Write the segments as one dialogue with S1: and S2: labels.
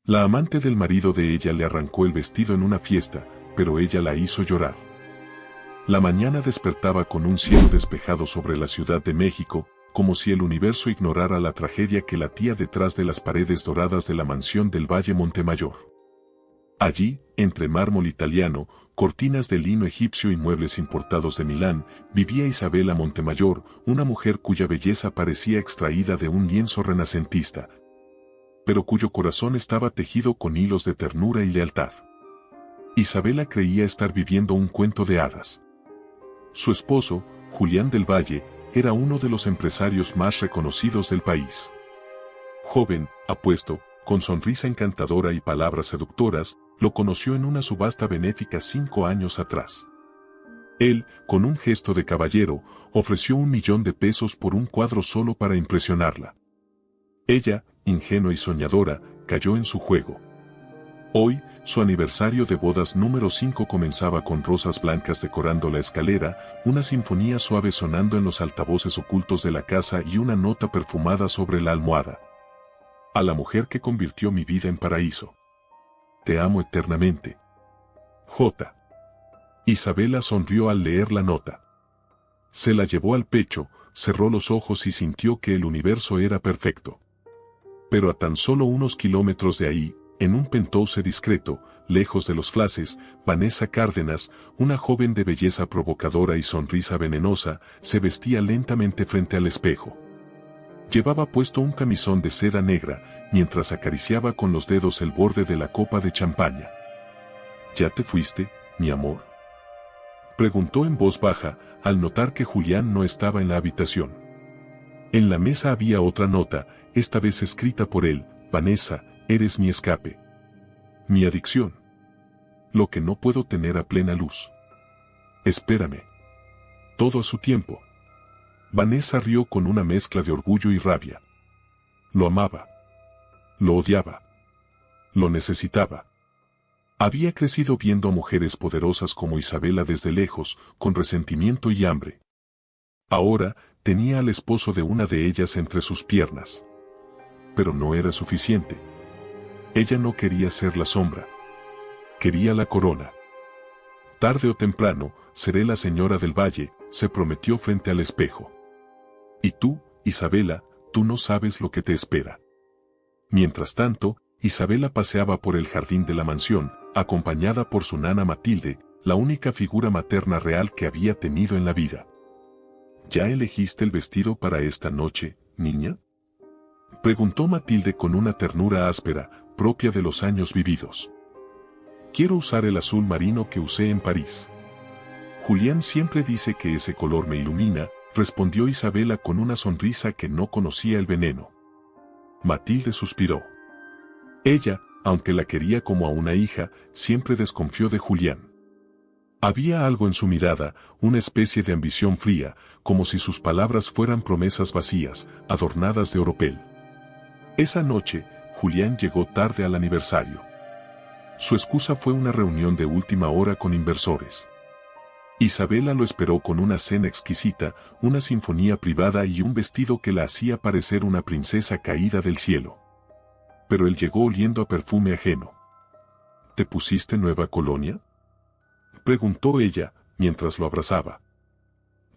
S1: La amante del marido de ella le arrancó el vestido en una fiesta, pero ella la hizo llorar. La mañana despertaba con un cielo despejado sobre la Ciudad de México, como si el universo ignorara la tragedia que latía detrás de las paredes doradas de la mansión del Valle Montemayor. Allí, entre mármol italiano, cortinas de lino egipcio y muebles importados de Milán, vivía Isabela Montemayor, una mujer cuya belleza parecía extraída de un lienzo renacentista, pero cuyo corazón estaba tejido con hilos de ternura y lealtad. Isabela creía estar viviendo un cuento de hadas. Su esposo, Julián del Valle, era uno de los empresarios más reconocidos del país. Joven, apuesto, con sonrisa encantadora y palabras seductoras, lo conoció en una subasta benéfica 5 años atrás. Él, con un gesto de caballero, ofreció 1.000.000 de pesos por un cuadro solo para impresionarla. Ella, ingenua y soñadora, cayó en su juego. Hoy, su aniversario de bodas número 5 comenzaba con rosas blancas decorando la escalera, una sinfonía suave sonando en los altavoces ocultos de la casa y una nota perfumada sobre la almohada. A la mujer que convirtió mi vida en paraíso. Te amo eternamente. J. Isabela sonrió al leer la nota. Se la llevó al pecho, cerró los ojos y sintió que el universo era perfecto. Pero a tan solo unos kilómetros de ahí, en un penthouse discreto, lejos de los flashes, Vanessa Cárdenas, una joven de belleza provocadora y sonrisa venenosa, se vestía lentamente frente al espejo. Llevaba puesto un camisón de seda negra, mientras acariciaba con los dedos el borde de la copa de champaña. ¿Ya te fuiste, mi amor?, preguntó en voz baja, al notar que Julián no estaba en la habitación. En la mesa había otra nota, esta vez escrita por él: Vanessa, eres mi escape. Mi adicción. Lo que no puedo tener a plena luz. Espérame. Todo a su tiempo. Vanessa rió con una mezcla de orgullo y rabia. Lo amaba. Lo odiaba. Lo necesitaba. Había crecido viendo a mujeres poderosas como Isabela desde lejos, con resentimiento y hambre. Ahora, tenía al esposo de una de ellas entre sus piernas. Pero no era suficiente. Ella no quería ser la sombra. Quería la corona. Tarde o temprano, seré la señora del Valle, se prometió frente al espejo. Y tú, Isabela, tú no sabes lo que te espera. Mientras tanto, Isabela paseaba por el jardín de la mansión, acompañada por su nana Matilde, la única figura materna real que había tenido en la vida. ¿Ya elegiste el vestido para esta noche, niña?, preguntó Matilde con una ternura áspera, propia de los años vividos. Quiero usar el azul marino que usé en París. Julián siempre dice que ese color me ilumina, respondió Isabela con una sonrisa que no conocía el veneno. Matilde suspiró. Ella, aunque la quería como a una hija, siempre desconfió de Julián. Había algo en su mirada, una especie de ambición fría, como si sus palabras fueran promesas vacías, adornadas de oropel. Esa noche, Julián llegó tarde al aniversario. Su excusa fue una reunión de última hora con inversores. Isabela lo esperó con una cena exquisita, una sinfonía privada y un vestido que la hacía parecer una princesa caída del cielo. Pero él llegó oliendo a perfume ajeno. ¿Te pusiste nueva colonia?, preguntó ella, mientras lo abrazaba.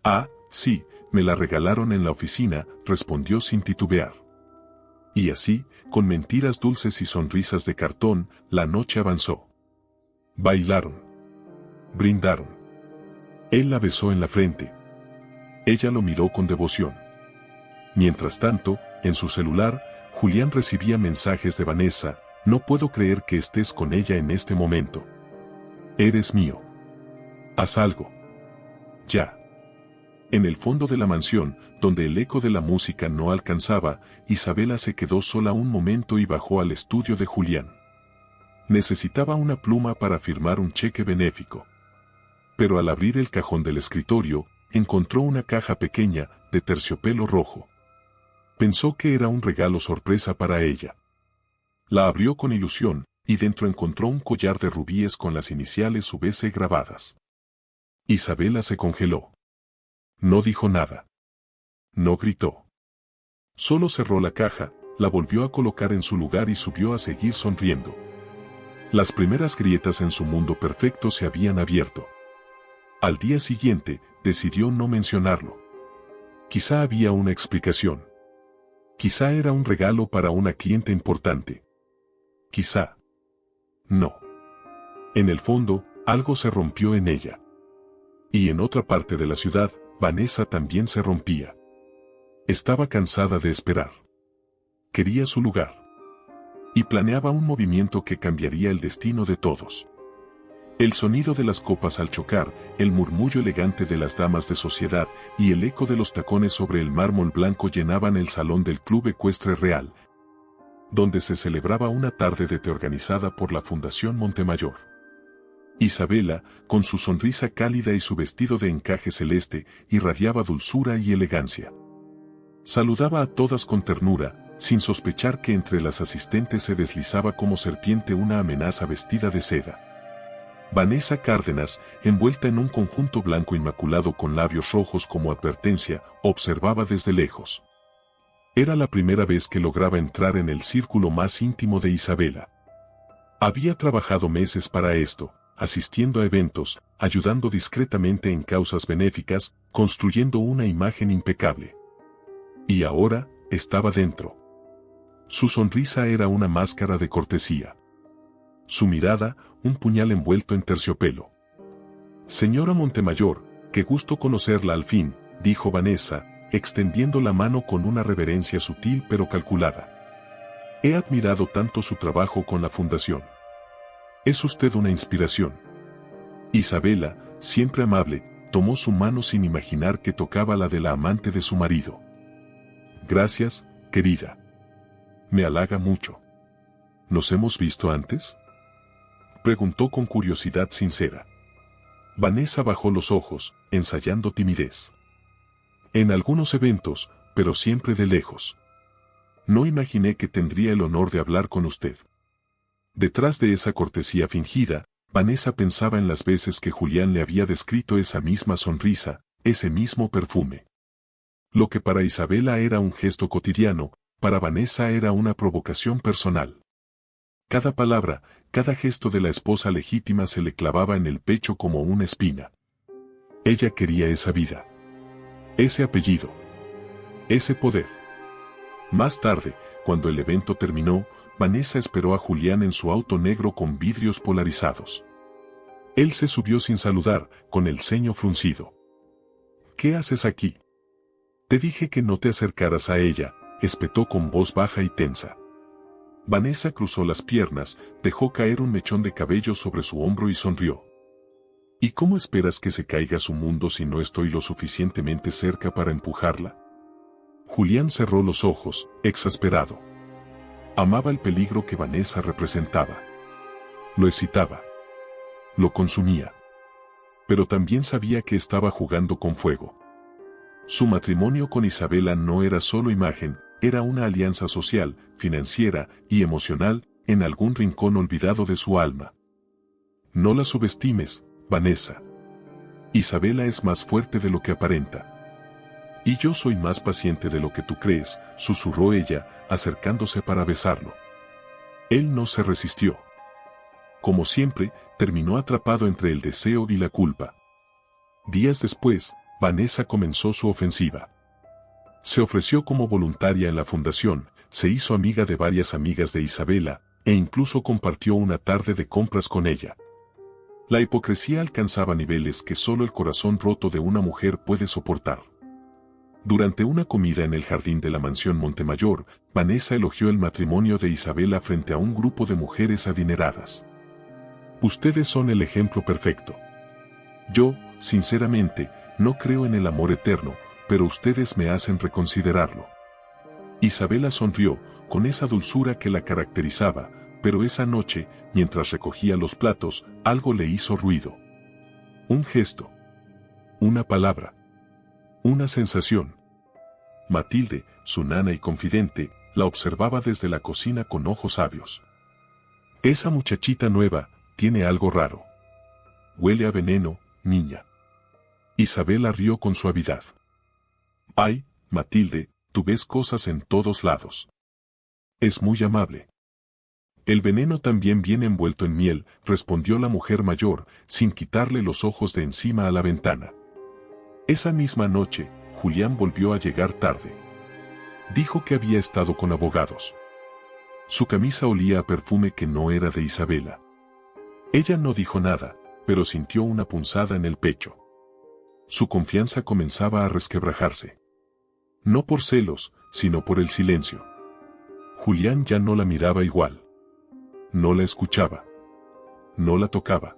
S1: Ah, sí, me la regalaron en la oficina, respondió sin titubear. Y así, con mentiras dulces y sonrisas de cartón, la noche avanzó. Bailaron. Brindaron. Él la besó en la frente. Ella lo miró con devoción. Mientras tanto, en su celular, Julián recibía mensajes de Vanessa: no puedo creer que estés con ella en este momento. Eres mío. Haz algo. Ya. En el fondo de la mansión, donde el eco de la música no alcanzaba, Isabela se quedó sola un momento y bajó al estudio de Julián. Necesitaba una pluma para firmar un cheque benéfico. Pero al abrir el cajón del escritorio, encontró una caja pequeña, de terciopelo rojo. Pensó que era un regalo sorpresa para ella. La abrió con ilusión, y dentro encontró un collar de rubíes con las iniciales VC grabadas. Isabela se congeló. No dijo nada. No gritó. Solo cerró la caja, la volvió a colocar en su lugar y subió a seguir sonriendo. Las primeras grietas en su mundo perfecto se habían abierto. Al día siguiente, decidió no mencionarlo. Quizá había una explicación. Quizá era un regalo para una cliente importante. Quizá. No. En el fondo, algo se rompió en ella. Y en otra parte de la ciudad, Vanessa también se rompía. Estaba cansada de esperar. Quería su lugar. Y planeaba un movimiento que cambiaría el destino de todos. El sonido de las copas al chocar, el murmullo elegante de las damas de sociedad y el eco de los tacones sobre el mármol blanco llenaban el salón del Club Ecuestre Real, donde se celebraba una tarde de té organizada por la Fundación Montemayor. Isabela, con su sonrisa cálida y su vestido de encaje celeste, irradiaba dulzura y elegancia. Saludaba a todas con ternura, sin sospechar que entre las asistentes se deslizaba como serpiente una amenaza vestida de seda. Vanessa Cárdenas, envuelta en un conjunto blanco inmaculado con labios rojos como advertencia, observaba desde lejos. Era la primera vez que lograba entrar en el círculo más íntimo de Isabela. Había trabajado meses para esto, asistiendo a eventos, ayudando discretamente en causas benéficas, construyendo una imagen impecable. Y ahora, estaba dentro. Su sonrisa era una máscara de cortesía. Su mirada, un puñal envuelto en terciopelo. Señora Montemayor, qué gusto conocerla al fin, dijo Vanessa, extendiendo la mano con una reverencia sutil pero calculada. He admirado tanto su trabajo con la fundación. Es usted una inspiración. Isabela, siempre amable, tomó su mano sin imaginar que tocaba la de la amante de su marido. Gracias, querida. Me halaga mucho. ¿Nos hemos visto antes?, preguntó con curiosidad sincera. Vanessa bajó los ojos, ensayando timidez. En algunos eventos, pero siempre de lejos. No imaginé que tendría el honor de hablar con usted. Detrás de esa cortesía fingida, Vanessa pensaba en las veces que Julián le había descrito esa misma sonrisa, ese mismo perfume. Lo que para Isabela era un gesto cotidiano, para Vanessa era una provocación personal. Cada palabra, cada gesto de la esposa legítima se le clavaba en el pecho como una espina. Ella quería esa vida. Ese apellido. Ese poder. Más tarde, cuando el evento terminó, Vanessa esperó a Julián en su auto negro con vidrios polarizados. Él se subió sin saludar, con el ceño fruncido. ¿Qué haces aquí? Te dije que no te acercaras a ella, espetó con voz baja y tensa. Vanessa cruzó las piernas, dejó caer un mechón de cabello sobre su hombro y sonrió. ¿Y cómo esperas que se caiga su mundo si no estoy lo suficientemente cerca para empujarla? Julián cerró los ojos, exasperado. Amaba el peligro que Vanessa representaba. Lo excitaba. Lo consumía. Pero también sabía que estaba jugando con fuego. Su matrimonio con Isabela no era solo imagen, era una alianza social, financiera y emocional, en algún rincón olvidado de su alma. No la subestimes, Vanessa. Isabela es más fuerte de lo que aparenta. Y yo soy más paciente de lo que tú crees, susurró ella, acercándose para besarlo. Él no se resistió. Como siempre, terminó atrapado entre el deseo y la culpa. Días después, Vanessa comenzó su ofensiva. Se ofreció como voluntaria en la fundación, se hizo amiga de varias amigas de Isabela, e incluso compartió una tarde de compras con ella. La hipocresía alcanzaba niveles que solo el corazón roto de una mujer puede soportar. Durante una comida en el jardín de la mansión Montemayor, Vanessa elogió el matrimonio de Isabela frente a un grupo de mujeres adineradas. Ustedes son el ejemplo perfecto. Yo, sinceramente, no creo en el amor eterno, pero ustedes me hacen reconsiderarlo. Isabela sonrió, con esa dulzura que la caracterizaba, pero esa noche, mientras recogía los platos, algo le hizo ruido. Un gesto. Una palabra. Una sensación. Matilde, su nana y confidente, la observaba desde la cocina con ojos sabios. Esa muchachita nueva, tiene algo raro. Huele a veneno, niña. Isabela rió con suavidad. Ay, Matilde, tú ves cosas en todos lados. Es muy amable. El veneno también viene envuelto en miel, respondió la mujer mayor, sin quitarle los ojos de encima a la ventana. Esa misma noche, Julián volvió a llegar tarde. Dijo que había estado con abogados. Su camisa olía a perfume que no era de Isabela. Ella no dijo nada, pero sintió una punzada en el pecho. Su confianza comenzaba a resquebrajarse. No por celos, sino por el silencio. Julián ya no la miraba igual. No la escuchaba. No la tocaba.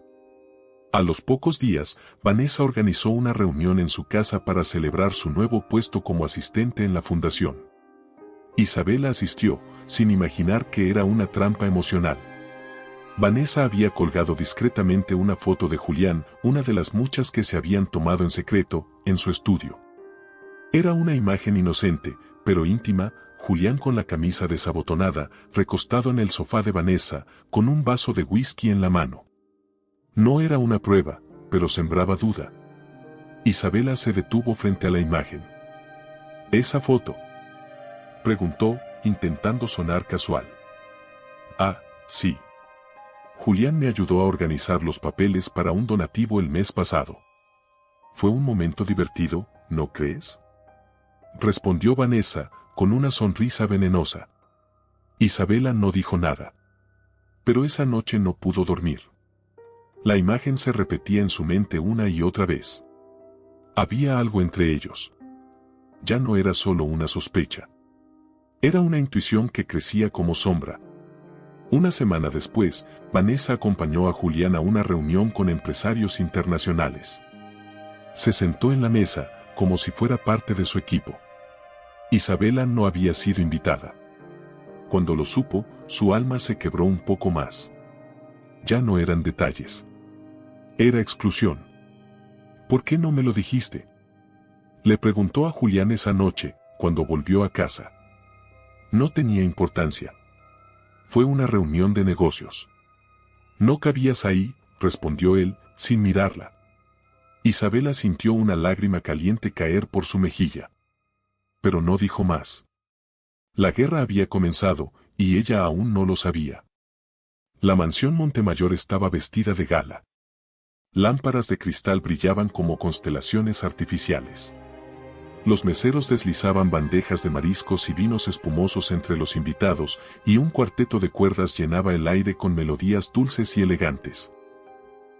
S1: A los pocos días, Vanessa organizó una reunión en su casa para celebrar su nuevo puesto como asistente en la fundación. Isabela asistió, sin imaginar que era una trampa emocional. Vanessa había colgado discretamente una foto de Julián, una de las muchas que se habían tomado en secreto, en su estudio. Era una imagen inocente, pero íntima, Julián con la camisa desabotonada, recostado en el sofá de Vanessa, con un vaso de whisky en la mano. No era una prueba, pero sembraba duda. Isabela se detuvo frente a la imagen. ¿Esa foto?, preguntó, intentando sonar casual. Ah, sí. Julián me ayudó a organizar los papeles para un donativo el mes pasado. Fue un momento divertido, ¿no crees?, respondió Vanessa, con una sonrisa venenosa. Isabela no dijo nada. Pero esa noche no pudo dormir. La imagen se repetía en su mente una y otra vez. Había algo entre ellos. Ya no era solo una sospecha. Era una intuición que crecía como sombra. Una semana después, Vanessa acompañó a Julián a una reunión con empresarios internacionales. Se sentó en la mesa, como si fuera parte de su equipo. Isabela no había sido invitada. Cuando lo supo, su alma se quebró un poco más. Ya no eran detalles. Era exclusión. ¿Por qué no me lo dijiste?, le preguntó a Julián esa noche, cuando volvió a casa. No tenía importancia. Fue una reunión de negocios. No cabías ahí, respondió él, sin mirarla. Isabela sintió una lágrima caliente caer por su mejilla. Pero no dijo más. La guerra había comenzado, y ella aún no lo sabía. La mansión Montemayor estaba vestida de gala. Lámparas de cristal brillaban como constelaciones artificiales. Los meseros deslizaban bandejas de mariscos y vinos espumosos entre los invitados, y un cuarteto de cuerdas llenaba el aire con melodías dulces y elegantes.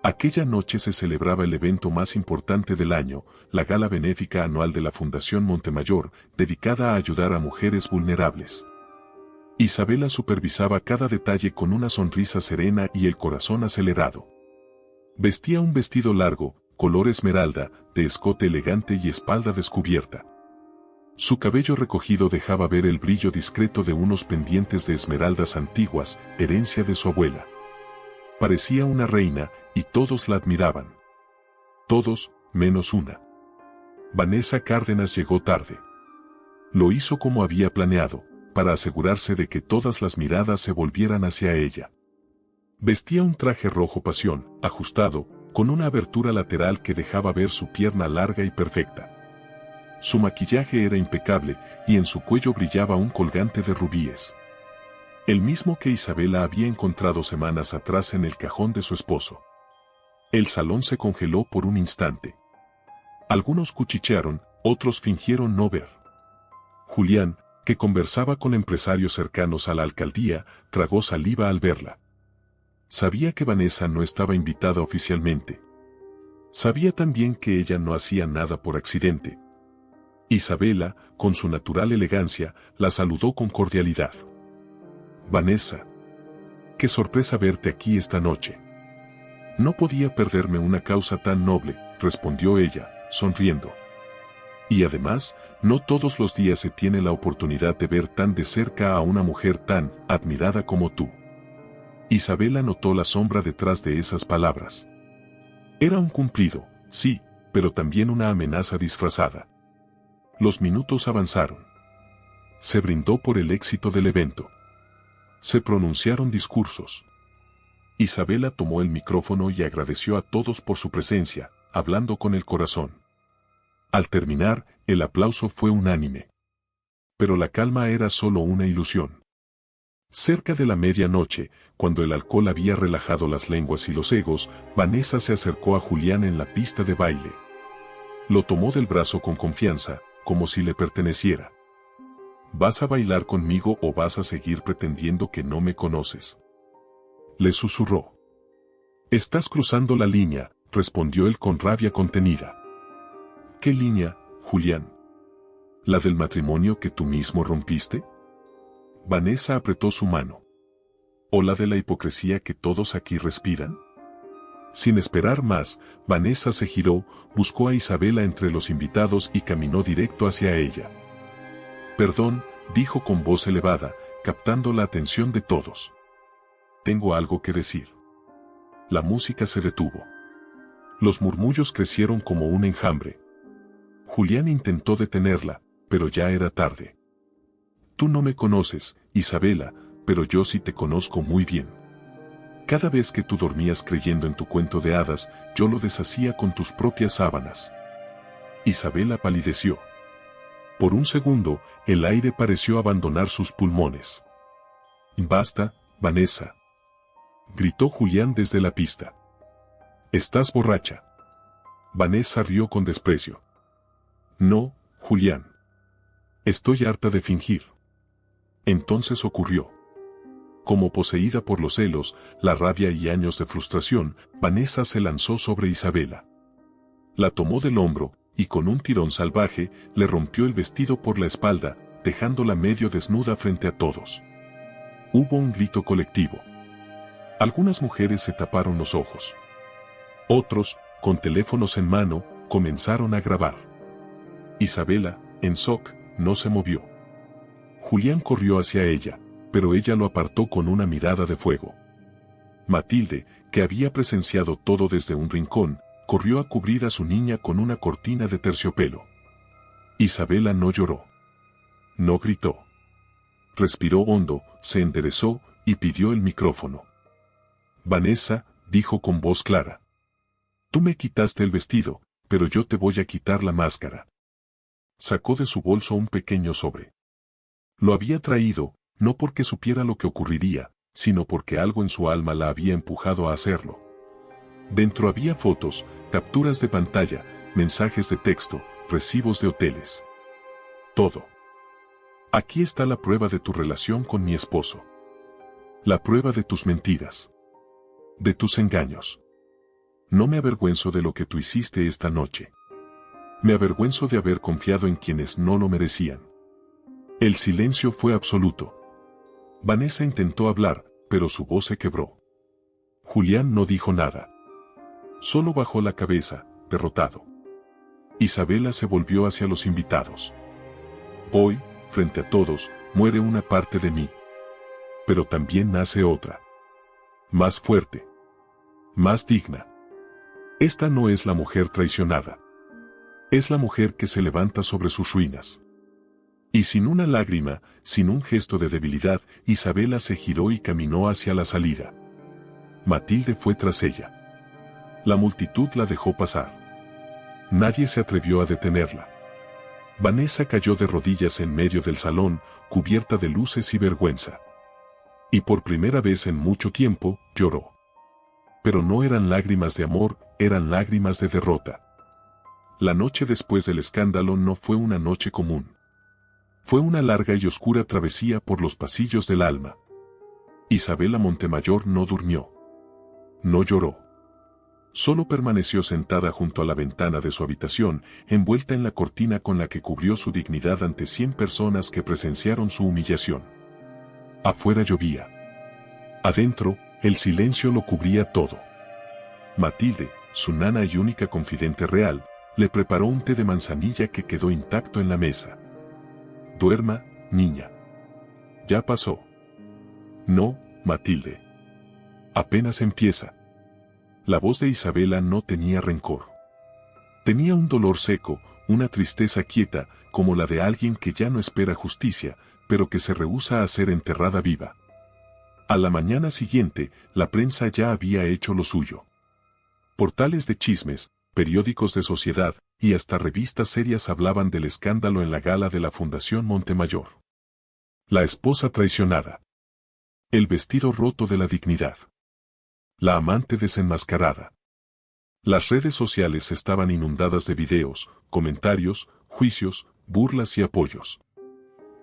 S1: Aquella noche se celebraba el evento más importante del año, la gala benéfica anual de la Fundación Montemayor, dedicada a ayudar a mujeres vulnerables. Isabela supervisaba cada detalle con una sonrisa serena y el corazón acelerado. Vestía un vestido largo, color esmeralda, de escote elegante y espalda descubierta. Su cabello recogido dejaba ver el brillo discreto de unos pendientes de esmeraldas antiguas, herencia de su abuela. Parecía una reina, y todos la admiraban. Todos, menos una. Vanessa Cárdenas llegó tarde. Lo hizo como había planeado, para asegurarse de que todas las miradas se volvieran hacia ella. Vestía un traje rojo pasión, ajustado, con una abertura lateral que dejaba ver su pierna larga y perfecta. Su maquillaje era impecable, y en su cuello brillaba un colgante de rubíes. El mismo que Isabela había encontrado semanas atrás en el cajón de su esposo. El salón se congeló por un instante. Algunos cuchichearon, otros fingieron no ver. Julián, que conversaba con empresarios cercanos a la alcaldía, tragó saliva al verla. Sabía que Vanessa no estaba invitada oficialmente. Sabía también que ella no hacía nada por accidente. Isabela, con su natural elegancia, la saludó con cordialidad. Vanessa, qué sorpresa verte aquí esta noche. No podía perderme una causa tan noble, respondió ella, sonriendo. Y además, no todos los días se tiene la oportunidad de ver tan de cerca a una mujer tan admirada como tú. Isabela notó la sombra detrás de esas palabras. Era un cumplido, sí, pero también una amenaza disfrazada. Los minutos avanzaron. Se brindó por el éxito del evento. Se pronunciaron discursos. Isabela tomó el micrófono y agradeció a todos por su presencia, hablando con el corazón. Al terminar, el aplauso fue unánime. Pero la calma era solo una ilusión. Cerca de la medianoche, cuando el alcohol había relajado las lenguas y los egos, Vanessa se acercó a Julián en la pista de baile. Lo tomó del brazo con confianza, como si le perteneciera. ¿Vas a bailar conmigo o vas a seguir pretendiendo que no me conoces?, le susurró. Estás cruzando la línea, respondió él con rabia contenida. ¿Qué línea, Julián? ¿La del matrimonio que tú mismo rompiste? Vanessa apretó su mano. ¿O la de la hipocresía que todos aquí respiran? Sin esperar más, Vanessa se giró, buscó a Isabela entre los invitados y caminó directo hacia ella. Perdón, dijo con voz elevada, captando la atención de todos. Tengo algo que decir. La música se detuvo. Los murmullos crecieron como un enjambre. Julián intentó detenerla, pero ya era tarde. Tú no me conoces, Isabela, pero yo sí te conozco muy bien. Cada vez que tú dormías creyendo en tu cuento de hadas, yo lo deshacía con tus propias sábanas. Isabela palideció. Por un segundo, el aire pareció abandonar sus pulmones. Basta, Vanessa, gritó Julián desde la pista. Estás borracha. Vanessa rió con desprecio. No, Julián. Estoy harta de fingir. Entonces ocurrió. Como poseída por los celos, la rabia y años de frustración, Vanessa se lanzó sobre Isabela. La tomó del hombro, y con un tirón salvaje, le rompió el vestido por la espalda, dejándola medio desnuda frente a todos. Hubo un grito colectivo. Algunas mujeres se taparon los ojos. Otros, con teléfonos en mano, comenzaron a grabar. Isabela, en shock, no se movió. Julián corrió hacia ella, pero ella lo apartó con una mirada de fuego. Matilde, que había presenciado todo desde un rincón, corrió a cubrir a su niña con una cortina de terciopelo. Isabela no lloró. No gritó. Respiró hondo, se enderezó y pidió el micrófono. Vanessa, dijo con voz clara. Tú me quitaste el vestido, pero yo te voy a quitar la máscara. Sacó de su bolso un pequeño sobre. Lo había traído, no porque supiera lo que ocurriría, sino porque algo en su alma la había empujado a hacerlo. Dentro había fotos, capturas de pantalla, mensajes de texto, recibos de hoteles. Todo. Aquí está la prueba de tu relación con mi esposo. La prueba de tus mentiras. De tus engaños. No me avergüenzo de lo que tú hiciste esta noche. Me avergüenzo de haber confiado en quienes no lo merecían. El silencio fue absoluto. Vanessa intentó hablar, pero su voz se quebró. Julián no dijo nada. Solo bajó la cabeza, derrotado. Isabela se volvió hacia los invitados. Hoy, frente a todos, muere una parte de mí. Pero también nace otra. Más fuerte. Más digna. Esta no es la mujer traicionada. Es la mujer que se levanta sobre sus ruinas. Y sin una lágrima, sin un gesto de debilidad, Isabela se giró y caminó hacia la salida. Matilde fue tras ella. La multitud la dejó pasar. Nadie se atrevió a detenerla. Vanessa cayó de rodillas en medio del salón, cubierta de luces y vergüenza. Y por primera vez en mucho tiempo, lloró. Pero no eran lágrimas de amor, eran lágrimas de derrota. La noche después del escándalo no fue una noche común. Fue una larga y oscura travesía por los pasillos del alma. Isabela Montemayor no durmió. No lloró. Solo permaneció sentada junto a la ventana de su habitación, envuelta en la cortina con la que cubrió su dignidad ante 100 personas que presenciaron su humillación. Afuera llovía. Adentro, el silencio lo cubría todo. Matilde, su nana y única confidente real, le preparó un té de manzanilla que quedó intacto en la mesa. Duerma, niña. Ya pasó. No, Matilde. Apenas empieza. La voz de Isabela no tenía rencor. Tenía un dolor seco, una tristeza quieta, como la de alguien que ya no espera justicia, pero que se rehúsa a ser enterrada viva. A la mañana siguiente, la prensa ya había hecho lo suyo. Portales de chismes, periódicos de sociedad, y hasta revistas serias hablaban del escándalo en la gala de la Fundación Montemayor. La esposa traicionada. El vestido roto de la dignidad. La amante desenmascarada. Las redes sociales estaban inundadas de videos, comentarios, juicios, burlas y apoyos.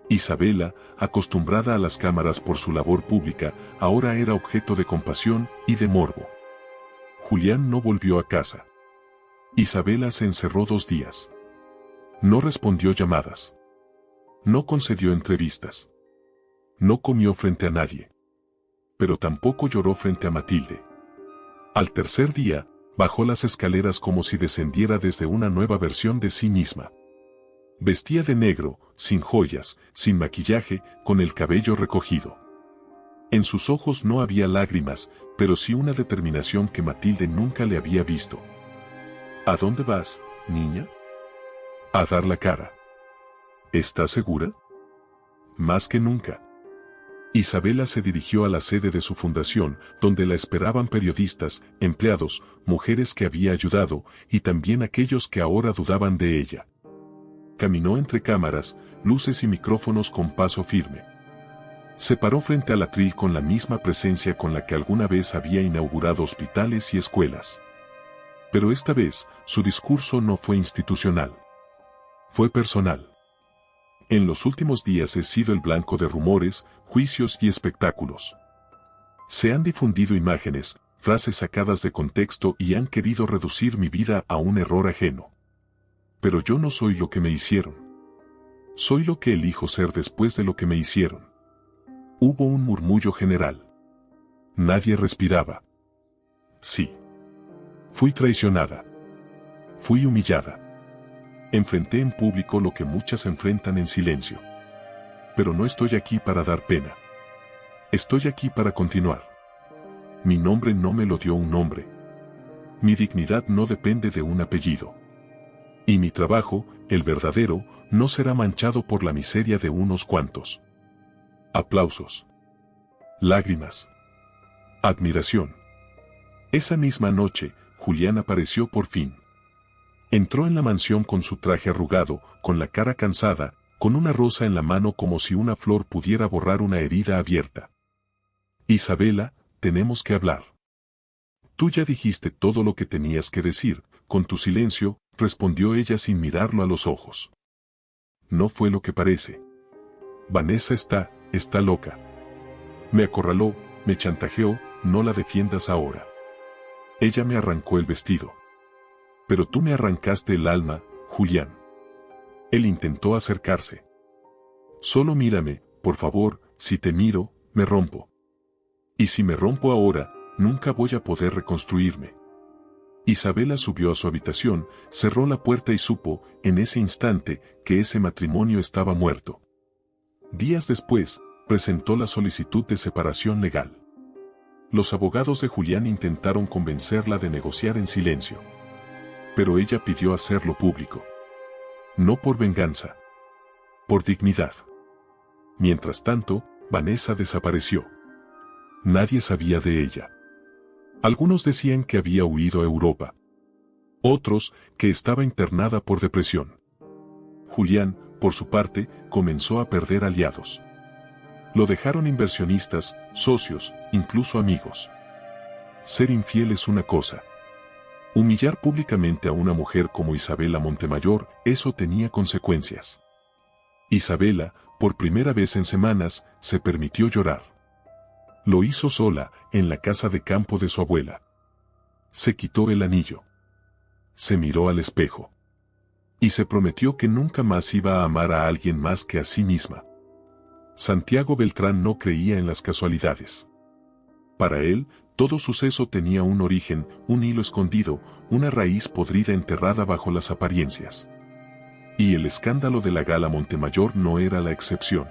S1: Isabela, acostumbrada a las cámaras por su labor pública, ahora era objeto de compasión y de morbo. Julián no volvió a casa. Isabela se encerró 2 días. No respondió llamadas. No concedió entrevistas. No comió frente a nadie. Pero tampoco lloró frente a Matilde. Al tercer día, bajó las escaleras como si descendiera desde una nueva versión de sí misma. Vestía de negro, sin joyas, sin maquillaje, con el cabello recogido. En sus ojos no había lágrimas, pero sí una determinación que Matilde nunca le había visto. ¿A dónde vas, niña? A dar la cara. ¿Estás segura? Más que nunca. Isabela se dirigió a la sede de su fundación, donde la esperaban periodistas, empleados, mujeres que había ayudado, y también aquellos que ahora dudaban de ella. Caminó entre cámaras, luces y micrófonos con paso firme. Se paró frente al atril con la misma presencia con la que alguna vez había inaugurado hospitales y escuelas. Pero esta vez, su discurso no fue institucional. Fue personal. En los últimos días he sido el blanco de rumores, juicios y espectáculos. Se han difundido imágenes, frases sacadas de contexto y han querido reducir mi vida a un error ajeno. Pero yo no soy lo que me hicieron. Soy lo que elijo ser después de lo que me hicieron. Hubo un murmullo general. Nadie respiraba. Sí. Fui traicionada. Fui humillada. Enfrenté en público lo que muchas enfrentan en silencio. Pero no estoy aquí para dar pena. Estoy aquí para continuar. Mi nombre no me lo dio un hombre. Mi dignidad no depende de un apellido. Y mi trabajo, el verdadero, no será manchado por la miseria de unos cuantos. Aplausos. Lágrimas. Admiración. Esa misma noche, Julián apareció por fin. Entró en la mansión con su traje arrugado, con la cara cansada, con una rosa en la mano como si una flor pudiera borrar una herida abierta. Isabela, tenemos que hablar. Tú ya dijiste todo lo que tenías que decir, con tu silencio, respondió ella sin mirarlo a los ojos. No fue lo que parece. Vanessa está loca. Me acorraló, me chantajeó, no la defiendas ahora. Ella me arrancó el vestido. Pero tú me arrancaste el alma, Julián. Él intentó acercarse. Solo mírame, por favor, si te miro, me rompo. Y si me rompo ahora, nunca voy a poder reconstruirme. Isabela subió a su habitación, cerró la puerta y supo, en ese instante, que ese matrimonio estaba muerto. Días después, presentó la solicitud de separación legal. Los abogados de Julián intentaron convencerla de negociar en silencio. Pero ella pidió hacerlo público. No por venganza. Por dignidad. Mientras tanto, Vanessa desapareció. Nadie sabía de ella. Algunos decían que había huido a Europa. Otros, que estaba internada por depresión. Julián, por su parte, comenzó a perder aliados. Lo dejaron inversionistas, socios, incluso amigos. Ser infiel es una cosa. Humillar públicamente a una mujer como Isabela Montemayor, eso tenía consecuencias. Isabela, por primera vez en semanas, se permitió llorar. Lo hizo sola, en la casa de campo de su abuela. Se quitó el anillo. Se miró al espejo. Y se prometió que nunca más iba a amar a alguien más que a sí misma. Santiago Beltrán no creía en las casualidades. Para él, todo suceso tenía un origen, un hilo escondido, una raíz podrida enterrada bajo las apariencias. Y el escándalo de la Gala Montemayor no era la excepción.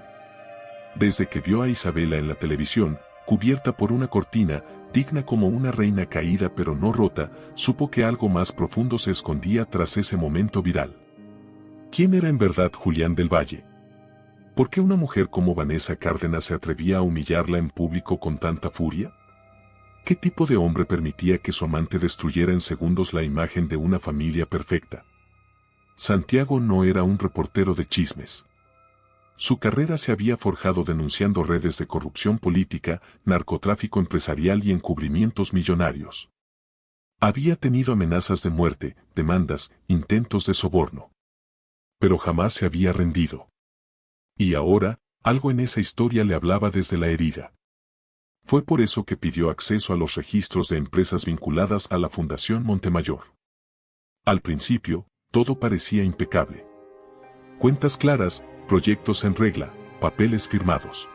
S1: Desde que vio a Isabela en la televisión, cubierta por una cortina, digna como una reina caída pero no rota, supo que algo más profundo se escondía tras ese momento viral. ¿Quién era en verdad Julián del Valle? ¿Por qué una mujer como Vanessa Cárdenas se atrevía a humillarla en público con tanta furia? ¿Qué tipo de hombre permitía que su amante destruyera en segundos la imagen de una familia perfecta? Santiago no era un reportero de chismes. Su carrera se había forjado denunciando redes de corrupción política, narcotráfico empresarial y encubrimientos millonarios. Había tenido amenazas de muerte, demandas, intentos de soborno. Pero jamás se había rendido. Y ahora, algo en esa historia le hablaba desde la herida. Fue por eso que pidió acceso a los registros de empresas vinculadas a la Fundación Montemayor. Al principio, todo parecía impecable. Cuentas claras, proyectos en regla, papeles firmados.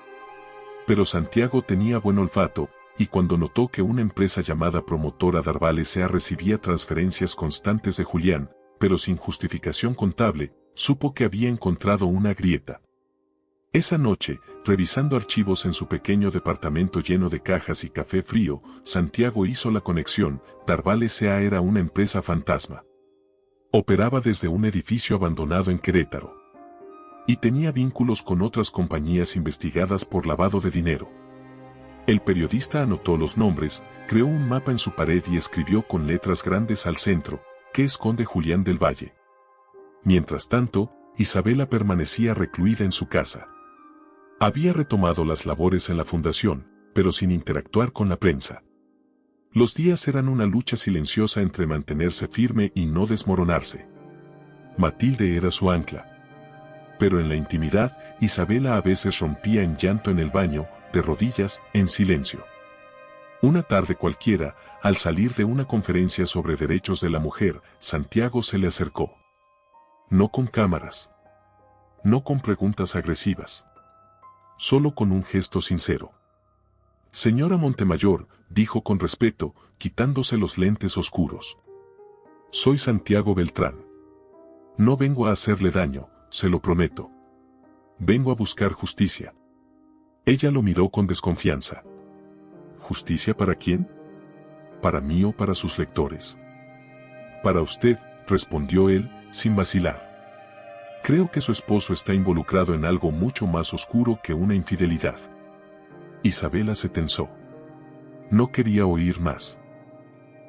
S1: Pero Santiago tenía buen olfato, y cuando notó que una empresa llamada Promotora Darval S.A. recibía transferencias constantes de Julián, pero sin justificación contable, supo que había encontrado una grieta. Esa noche, revisando archivos en su pequeño departamento lleno de cajas y café frío, Santiago hizo la conexión. Darval S.A. era una empresa fantasma. Operaba desde un edificio abandonado en Querétaro. Y tenía vínculos con otras compañías investigadas por lavado de dinero. El periodista anotó los nombres, creó un mapa en su pared y escribió con letras grandes al centro: ¿qué esconde Julián del Valle? Mientras tanto, Isabela permanecía recluida en su casa. Había retomado las labores en la fundación, pero sin interactuar con la prensa. Los días eran una lucha silenciosa entre mantenerse firme y no desmoronarse. Matilde era su ancla. Pero en la intimidad, Isabela a veces rompía en llanto en el baño, de rodillas, en silencio. Una tarde cualquiera, al salir de una conferencia sobre derechos de la mujer, Santiago se le acercó. No con cámaras. No con preguntas agresivas. Solo con un gesto sincero. Señora Montemayor, dijo con respeto, quitándose los lentes oscuros. Soy Santiago Beltrán. No vengo a hacerle daño, se lo prometo. Vengo a buscar justicia. Ella lo miró con desconfianza. ¿Justicia para quién? ¿Para mí o para sus lectores? Para usted, respondió él, sin vacilar. Creo que su esposo está involucrado en algo mucho más oscuro que una infidelidad. Isabela se tensó. No quería oír más.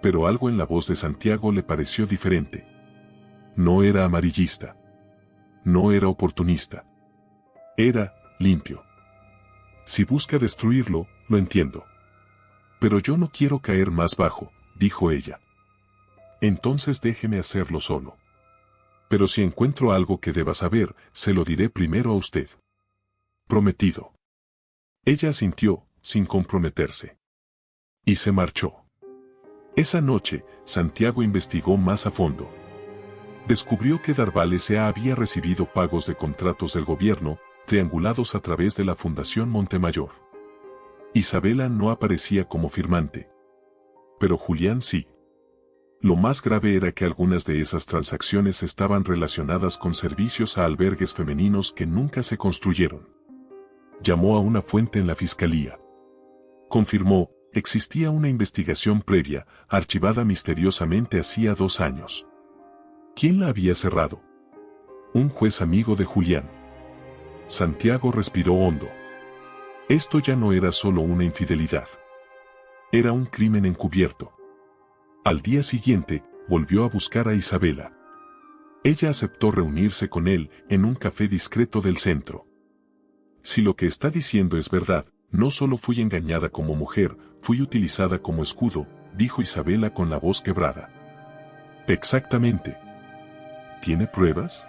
S1: Pero algo en la voz de Santiago le pareció diferente. No era amarillista. No era oportunista. Era limpio. Si busca destruirlo, lo entiendo. Pero yo no quiero caer más bajo, dijo ella. Entonces déjeme hacerlo solo. Pero si encuentro algo que deba saber, se lo diré primero a usted. Prometido. Ella asintió, sin comprometerse. Y se marchó. Esa noche, Santiago investigó más a fondo. Descubrió que Darval S.A. había recibido pagos de contratos del gobierno, triangulados a través de la Fundación Montemayor. Isabela no aparecía como firmante. Pero Julián sí. Lo más grave era que algunas de esas transacciones estaban relacionadas con servicios a albergues femeninos que nunca se construyeron. Llamó a una fuente en la fiscalía. Confirmó, existía una investigación previa, archivada misteriosamente hacía 2 años. ¿Quién la había cerrado? Un juez amigo de Julián. Santiago respiró hondo. Esto ya no era solo una infidelidad. Era un crimen encubierto. Al día siguiente, volvió a buscar a Isabela. Ella aceptó reunirse con él en un café discreto del centro. Si lo que está diciendo es verdad, no solo fui engañada como mujer, fui utilizada como escudo, dijo Isabela con la voz quebrada. Exactamente. ¿Tiene pruebas?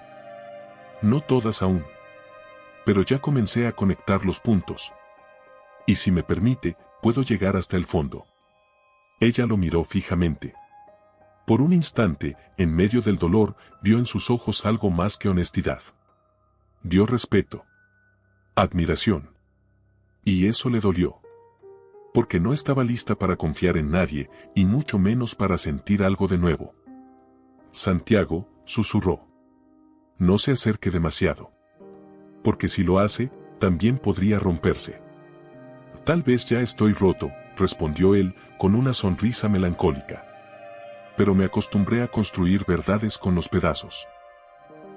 S1: No todas aún. Pero ya comencé a conectar los puntos. Y si me permite, puedo llegar hasta el fondo. Ella lo miró fijamente. Por un instante, en medio del dolor, vio en sus ojos algo más que honestidad. Dio respeto. Admiración. Y eso le dolió. Porque no estaba lista para confiar en nadie, y mucho menos para sentir algo de nuevo. Santiago, susurró. No se acerque demasiado. Porque si lo hace, también podría romperse. Tal vez ya estoy roto, respondió él, con una sonrisa melancólica. Pero me acostumbré a construir verdades con los pedazos.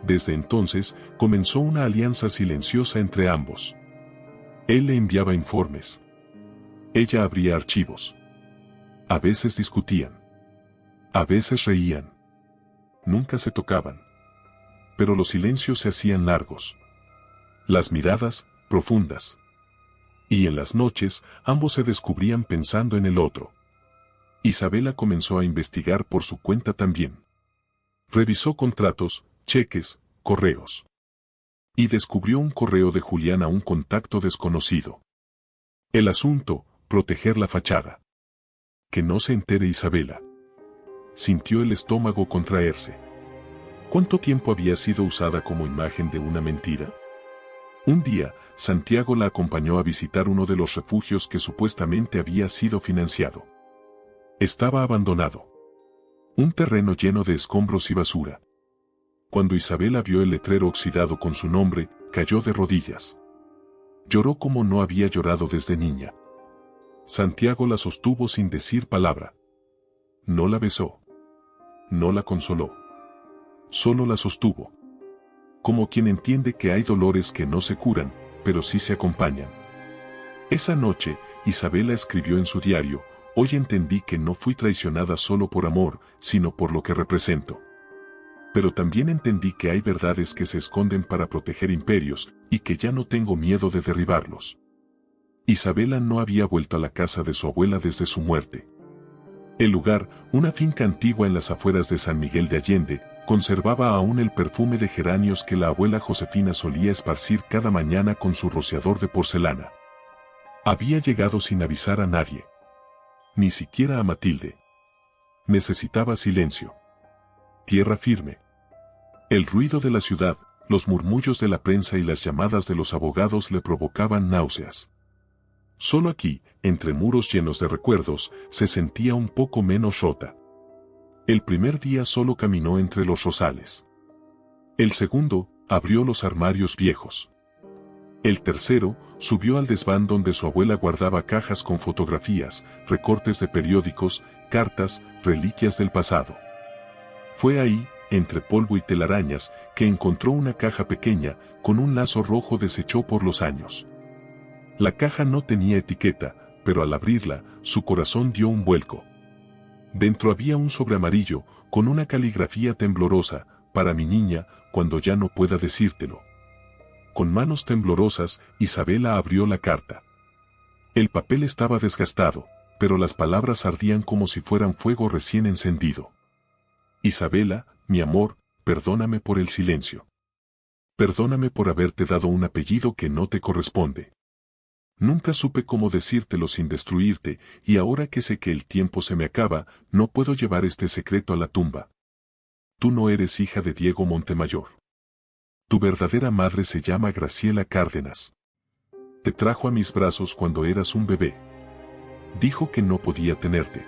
S1: Desde entonces, comenzó una alianza silenciosa entre ambos. Él le enviaba informes. Ella abría archivos. A veces discutían. A veces reían. Nunca se tocaban. Pero los silencios se hacían largos. Las miradas, profundas. Y en las noches, ambos se descubrían pensando en el otro. Isabela comenzó a investigar por su cuenta también. Revisó contratos, cheques, correos. Y descubrió un correo de Julián a un contacto desconocido. El asunto, proteger la fachada. Que no se entere Isabela. Sintió el estómago contraerse. ¿Cuánto tiempo había sido usada como imagen de una mentira? Un día, Santiago la acompañó a visitar uno de los refugios que supuestamente había sido financiado. Estaba abandonado. Un terreno lleno de escombros y basura. Cuando Isabela vio el letrero oxidado con su nombre, cayó de rodillas. Lloró como no había llorado desde niña. Santiago la sostuvo sin decir palabra. No la besó. No la consoló. Solo la sostuvo. Como quien entiende que hay dolores que no se curan, pero sí se acompañan. Esa noche, Isabela escribió en su diario: hoy entendí que no fui traicionada solo por amor, sino por lo que represento. Pero también entendí que hay verdades que se esconden para proteger imperios, y que ya no tengo miedo de derribarlos. Isabela no había vuelto a la casa de su abuela desde su muerte. El lugar, una finca antigua en las afueras de San Miguel de Allende, conservaba aún el perfume de geranios que la abuela Josefina solía esparcir cada mañana con su rociador de porcelana. Había llegado sin avisar a nadie. Ni siquiera a Matilde. Necesitaba silencio. Tierra firme. El ruido de la ciudad, los murmullos de la prensa y las llamadas de los abogados le provocaban náuseas. Solo aquí, entre muros llenos de recuerdos, se sentía un poco menos rota. El primer día solo caminó entre los rosales. El segundo, abrió los armarios viejos. El tercero, subió al desván donde su abuela guardaba cajas con fotografías, recortes de periódicos, cartas, reliquias del pasado. Fue ahí, entre polvo y telarañas, que encontró una caja pequeña, con un lazo rojo deshecho por los años. La caja no tenía etiqueta, pero al abrirla, su corazón dio un vuelco. Dentro había un sobre amarillo, con una caligrafía temblorosa: para mi niña, cuando ya no pueda decírtelo. Con manos temblorosas, Isabela abrió la carta. El papel estaba desgastado, pero las palabras ardían como si fueran fuego recién encendido. Isabela, mi amor, perdóname por el silencio. Perdóname por haberte dado un apellido que no te corresponde. Nunca supe cómo decírtelo sin destruirte, y ahora que sé que el tiempo se me acaba, no puedo llevar este secreto a la tumba. Tú no eres hija de Diego Montemayor. Tu verdadera madre se llama Graciela Cárdenas. Te trajo a mis brazos cuando eras un bebé. Dijo que no podía tenerte.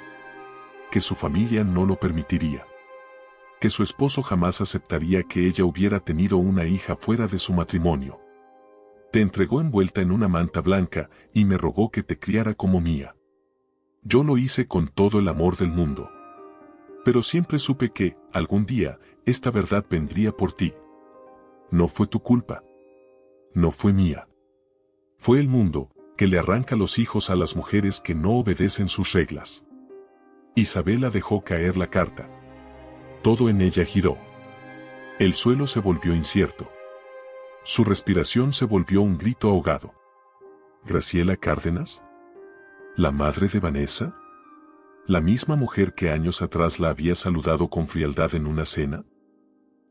S1: Que su familia no lo permitiría. Que su esposo jamás aceptaría que ella hubiera tenido una hija fuera de su matrimonio. Te entregó envuelta en una manta blanca y me rogó que te criara como mía. Yo lo hice con todo el amor del mundo. Pero siempre supe que, algún día, esta verdad vendría por ti. No fue tu culpa. No fue mía. Fue el mundo, que le arranca los hijos a las mujeres que no obedecen sus reglas. Isabela dejó caer la carta. Todo en ella giró. El suelo se volvió incierto. Su respiración se volvió un grito ahogado. ¿Graciela Cárdenas? ¿La madre de Vanessa? ¿La misma mujer que años atrás la había saludado con frialdad en una cena?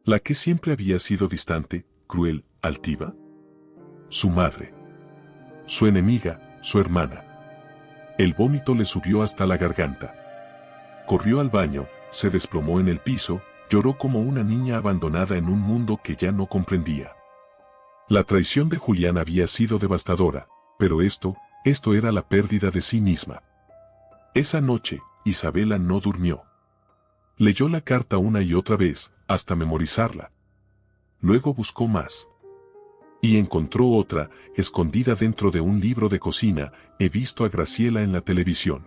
S1: ¿La que siempre había sido distante, cruel, altiva? Su madre. Su enemiga, su hermana. El vómito le subió hasta la garganta. Corrió al baño, se desplomó en el piso, lloró como una niña abandonada en un mundo que ya no comprendía. La traición de Julián había sido devastadora, pero esto era la pérdida de sí misma. Esa noche, Isabela no durmió. Leyó la carta una y otra vez, hasta memorizarla. Luego buscó más. Y encontró otra, escondida dentro de un libro de cocina: he visto a Graciela en la televisión.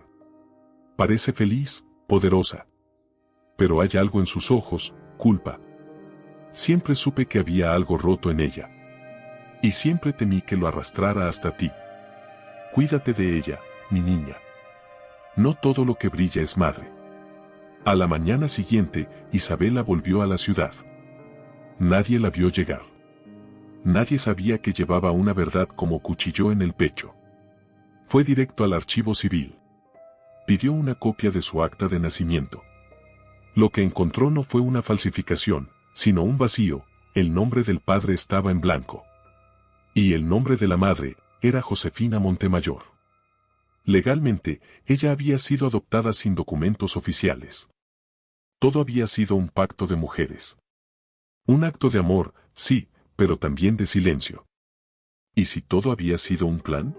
S1: Parece feliz, poderosa. Pero hay algo en sus ojos, culpa. Siempre supe que había algo roto en ella. Y siempre temí que lo arrastrara hasta ti. Cuídate de ella, mi niña. No todo lo que brilla es madre. A la mañana siguiente, Isabela volvió a la ciudad. Nadie la vio llegar. Nadie sabía que llevaba una verdad como cuchillo en el pecho. Fue directo al archivo civil. Pidió una copia de su acta de nacimiento. Lo que encontró no fue una falsificación, sino un vacío. El nombre del padre estaba en blanco. Y el nombre de la madre era Josefina Montemayor. Legalmente, ella había sido adoptada sin documentos oficiales. Todo había sido un pacto de mujeres. Un acto de amor, sí, pero también de silencio. ¿Y si todo había sido un plan?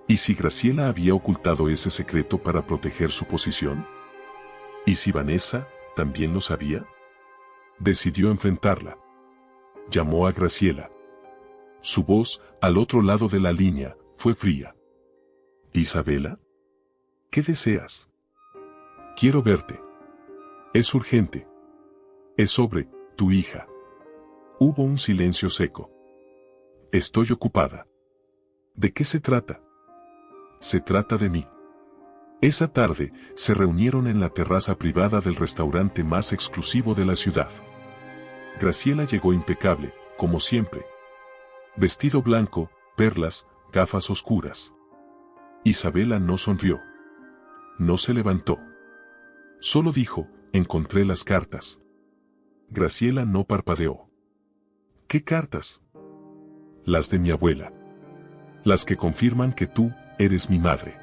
S1: ¿Y si Graciela había ocultado ese secreto para proteger su posición? ¿Y si Vanessa también lo sabía? Decidió enfrentarla. Llamó a Graciela. Su voz, al otro lado de la línea, fue fría. ¿Isabela? ¿Qué deseas? Quiero verte. Es urgente. Es sobre tu hija. Hubo un silencio seco. Estoy ocupada. ¿De qué se trata? Se trata de mí. Esa tarde, se reunieron en la terraza privada del restaurante más exclusivo de la ciudad. Graciela llegó impecable, como siempre. Vestido blanco, perlas, gafas oscuras. Isabela no sonrió. No se levantó. Solo dijo, encontré las cartas. Graciela no parpadeó. ¿Qué cartas? Las de mi abuela. Las que confirman que tú eres mi madre.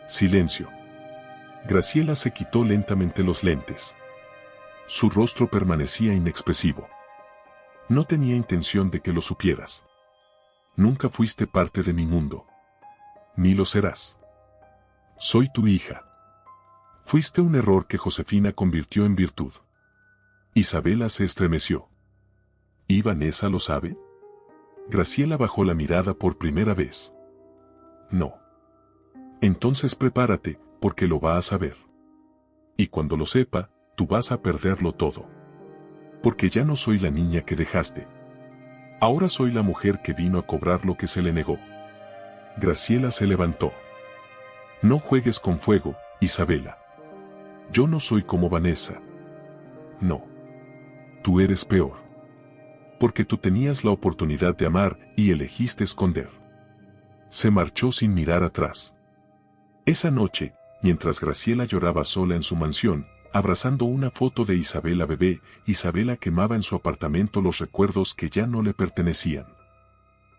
S1: Silencio. Graciela se quitó lentamente los lentes. Su rostro permanecía inexpresivo. No tenía intención de que lo supieras. Nunca fuiste parte de mi mundo. Ni lo serás. Soy tu hija. Fuiste un error que Josefina convirtió en virtud. Isabela se estremeció. ¿Y Vanessa lo sabe? Graciela bajó la mirada por primera vez. No. Entonces prepárate, porque lo va a saber. Y cuando lo sepa, tú vas a perderlo todo. Porque ya no soy la niña que dejaste. Ahora soy la mujer que vino a cobrar lo que se le negó. Graciela se levantó. No juegues con fuego, Isabela. Yo no soy como Vanessa. No. Tú eres peor. Porque tú tenías la oportunidad de amar y elegiste esconder. Se marchó sin mirar atrás. Esa noche, mientras Graciela lloraba sola en su mansión, abrazando una foto de Isabela bebé, Isabela quemaba en su apartamento los recuerdos que ya no le pertenecían.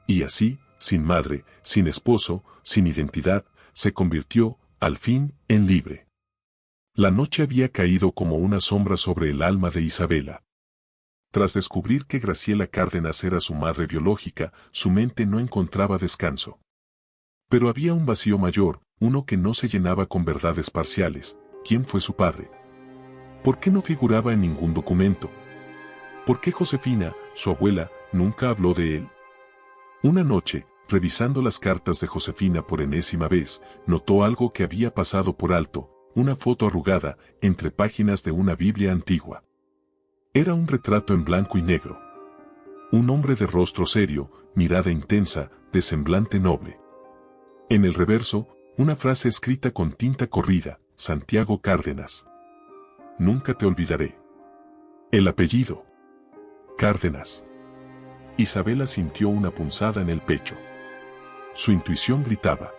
S1: Y así, sin madre, sin esposo, sin identidad, se convirtió, al fin, en libre. La noche había caído como una sombra sobre el alma de Isabela. Tras descubrir que Graciela Cárdenas era su madre biológica, su mente no encontraba descanso. Pero había un vacío mayor, uno que no se llenaba con verdades parciales. ¿Quién fue su padre? ¿Por qué no figuraba en ningún documento? ¿Por qué Josefina, su abuela, nunca habló de él? Una noche, revisando las cartas de Josefina por enésima vez, notó algo que había pasado por alto, una foto arrugada, entre páginas de una Biblia antigua. Era un retrato en blanco y negro. Un hombre de rostro serio, mirada intensa, de semblante noble. En el reverso, una frase escrita con tinta corrida, Santiago Cárdenas. Nunca te olvidaré. El apellido. Cárdenas. Isabela sintió una punzada en el pecho. Su intuición gritaba.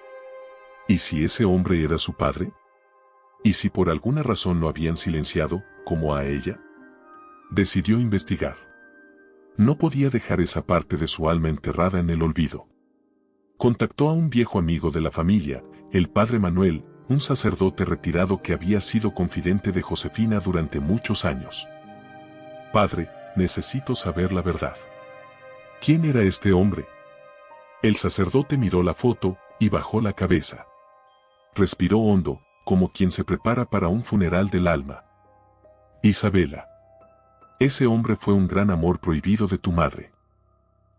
S1: ¿Y si ese hombre era su padre? ¿Y si por alguna razón lo habían silenciado, como a ella? Decidió investigar. No podía dejar esa parte de su alma enterrada en el olvido. Contactó a un viejo amigo de la familia, el padre Manuel, un sacerdote retirado que había sido confidente de Josefina durante muchos años. Padre, necesito saber la verdad. ¿Quién era este hombre? El sacerdote miró la foto y bajó la cabeza. Respiró hondo, como quien se prepara para un funeral del alma. Isabela. Ese hombre fue un gran amor prohibido de tu madre.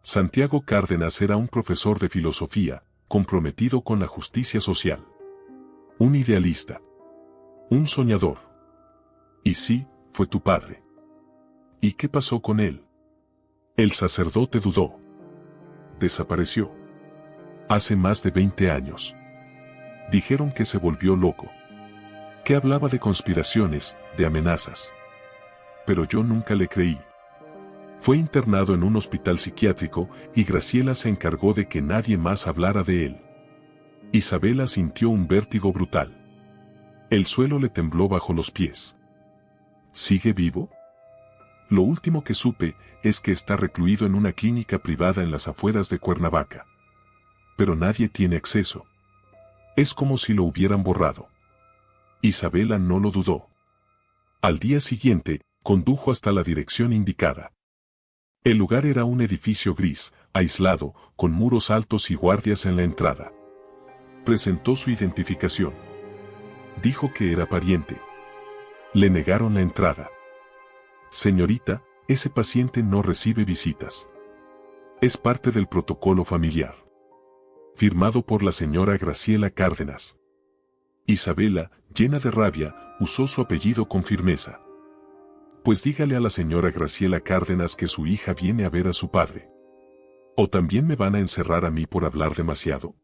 S1: Santiago Cárdenas era un profesor de filosofía, comprometido con la justicia social. Un idealista. Un soñador. Y sí, fue tu padre. ¿Y qué pasó con él? El sacerdote dudó. Desapareció. Hace más de 20 años. Dijeron que se volvió loco. Que hablaba de conspiraciones, de amenazas. Pero yo nunca le creí. Fue internado en un hospital psiquiátrico y Graciela se encargó de que nadie más hablara de él. Isabela sintió un vértigo brutal. El suelo le tembló bajo los pies. ¿Sigue vivo? Lo último que supe es que está recluido en una clínica privada en las afueras de Cuernavaca. Pero nadie tiene acceso. Es como si lo hubieran borrado. Isabela no lo dudó. Al día siguiente, condujo hasta la dirección indicada. El lugar era un edificio gris, aislado, con muros altos y guardias en la entrada. Presentó su identificación. Dijo que era pariente. Le negaron la entrada. Señorita, ese paciente no recibe visitas. Es parte del protocolo familiar. Firmado por la señora Graciela Cárdenas. Isabela, llena de rabia, usó su apellido con firmeza. Pues dígale a la señora Graciela Cárdenas que su hija viene a ver a su padre. ¿O también me van a encerrar a mí por hablar demasiado?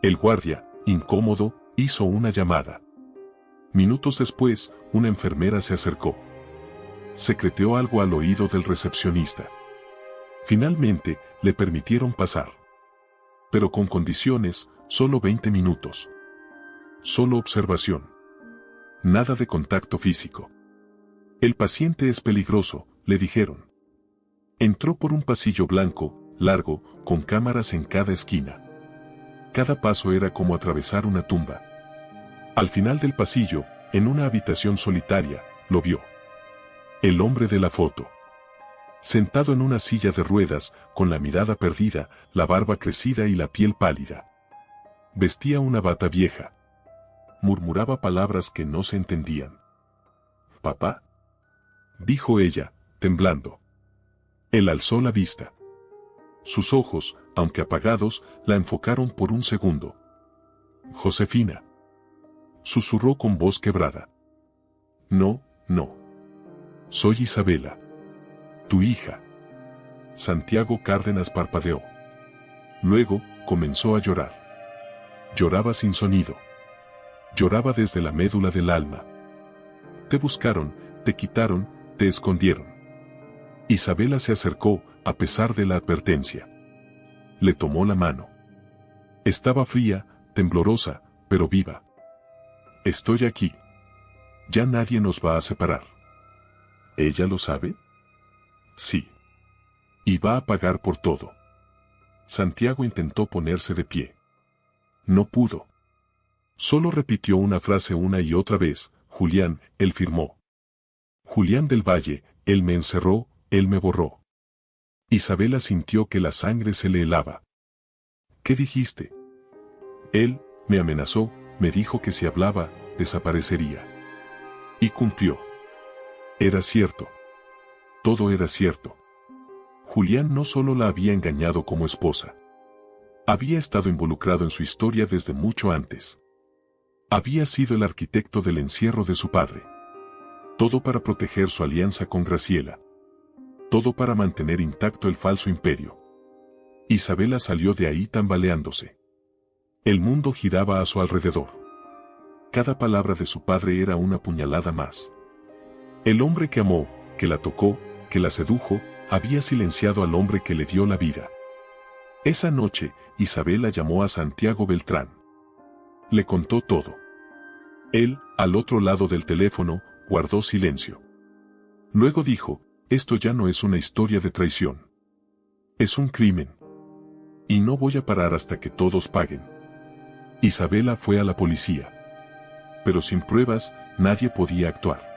S1: El guardia, incómodo, hizo una llamada. Minutos después, una enfermera se acercó. Secretó algo al oído del recepcionista. Finalmente, le permitieron pasar. Pero con condiciones, solo 20 minutos. Solo observación. Nada de contacto físico. El paciente es peligroso, le dijeron. Entró por un pasillo blanco, largo, con cámaras en cada esquina. Cada paso era como atravesar una tumba. Al final del pasillo, en una habitación solitaria, lo vio. El hombre de la foto. Sentado en una silla de ruedas, con la mirada perdida, la barba crecida y la piel pálida. Vestía una bata vieja. Murmuraba palabras que no se entendían. «¿Papá?», dijo ella, temblando. Él alzó la vista. Sus ojos, aunque apagados, la enfocaron por un segundo. «Josefina», susurró con voz quebrada. «No, no. Soy Isabela. Tu hija». Santiago Cárdenas parpadeó. Luego, comenzó a llorar. Lloraba sin sonido. Lloraba desde la médula del alma. Te buscaron, te quitaron, te escondieron. Isabela se acercó, a pesar de la advertencia. Le tomó la mano. Estaba fría, temblorosa, pero viva. Estoy aquí. Ya nadie nos va a separar. ¿Ella lo sabe? Sí. Y va a pagar por todo. Santiago intentó ponerse de pie. No pudo. Solo repitió una frase una y otra vez: Julián, él firmó. Julián del Valle, él me encerró, él me borró. Isabela sintió que la sangre se le helaba. ¿Qué dijiste? Él me amenazó, me dijo que si hablaba, desaparecería. Y cumplió. Era cierto. Todo era cierto. Julián no solo la había engañado como esposa. Había estado involucrado en su historia desde mucho antes. Había sido el arquitecto del encierro de su padre. Todo para proteger su alianza con Graciela. Todo para mantener intacto el falso imperio. Isabela salió de ahí tambaleándose. El mundo giraba a su alrededor. Cada palabra de su padre era una puñalada más. El hombre que amó, que la tocó, que la sedujo, había silenciado al hombre que le dio la vida. Esa noche, Isabela llamó a Santiago Beltrán. Le contó todo. Él, al otro lado del teléfono, guardó silencio. Luego dijo: esto ya no es una historia de traición. Es un crimen. Y no voy a parar hasta que todos paguen. Isabela fue a la policía. Pero sin pruebas, nadie podía actuar.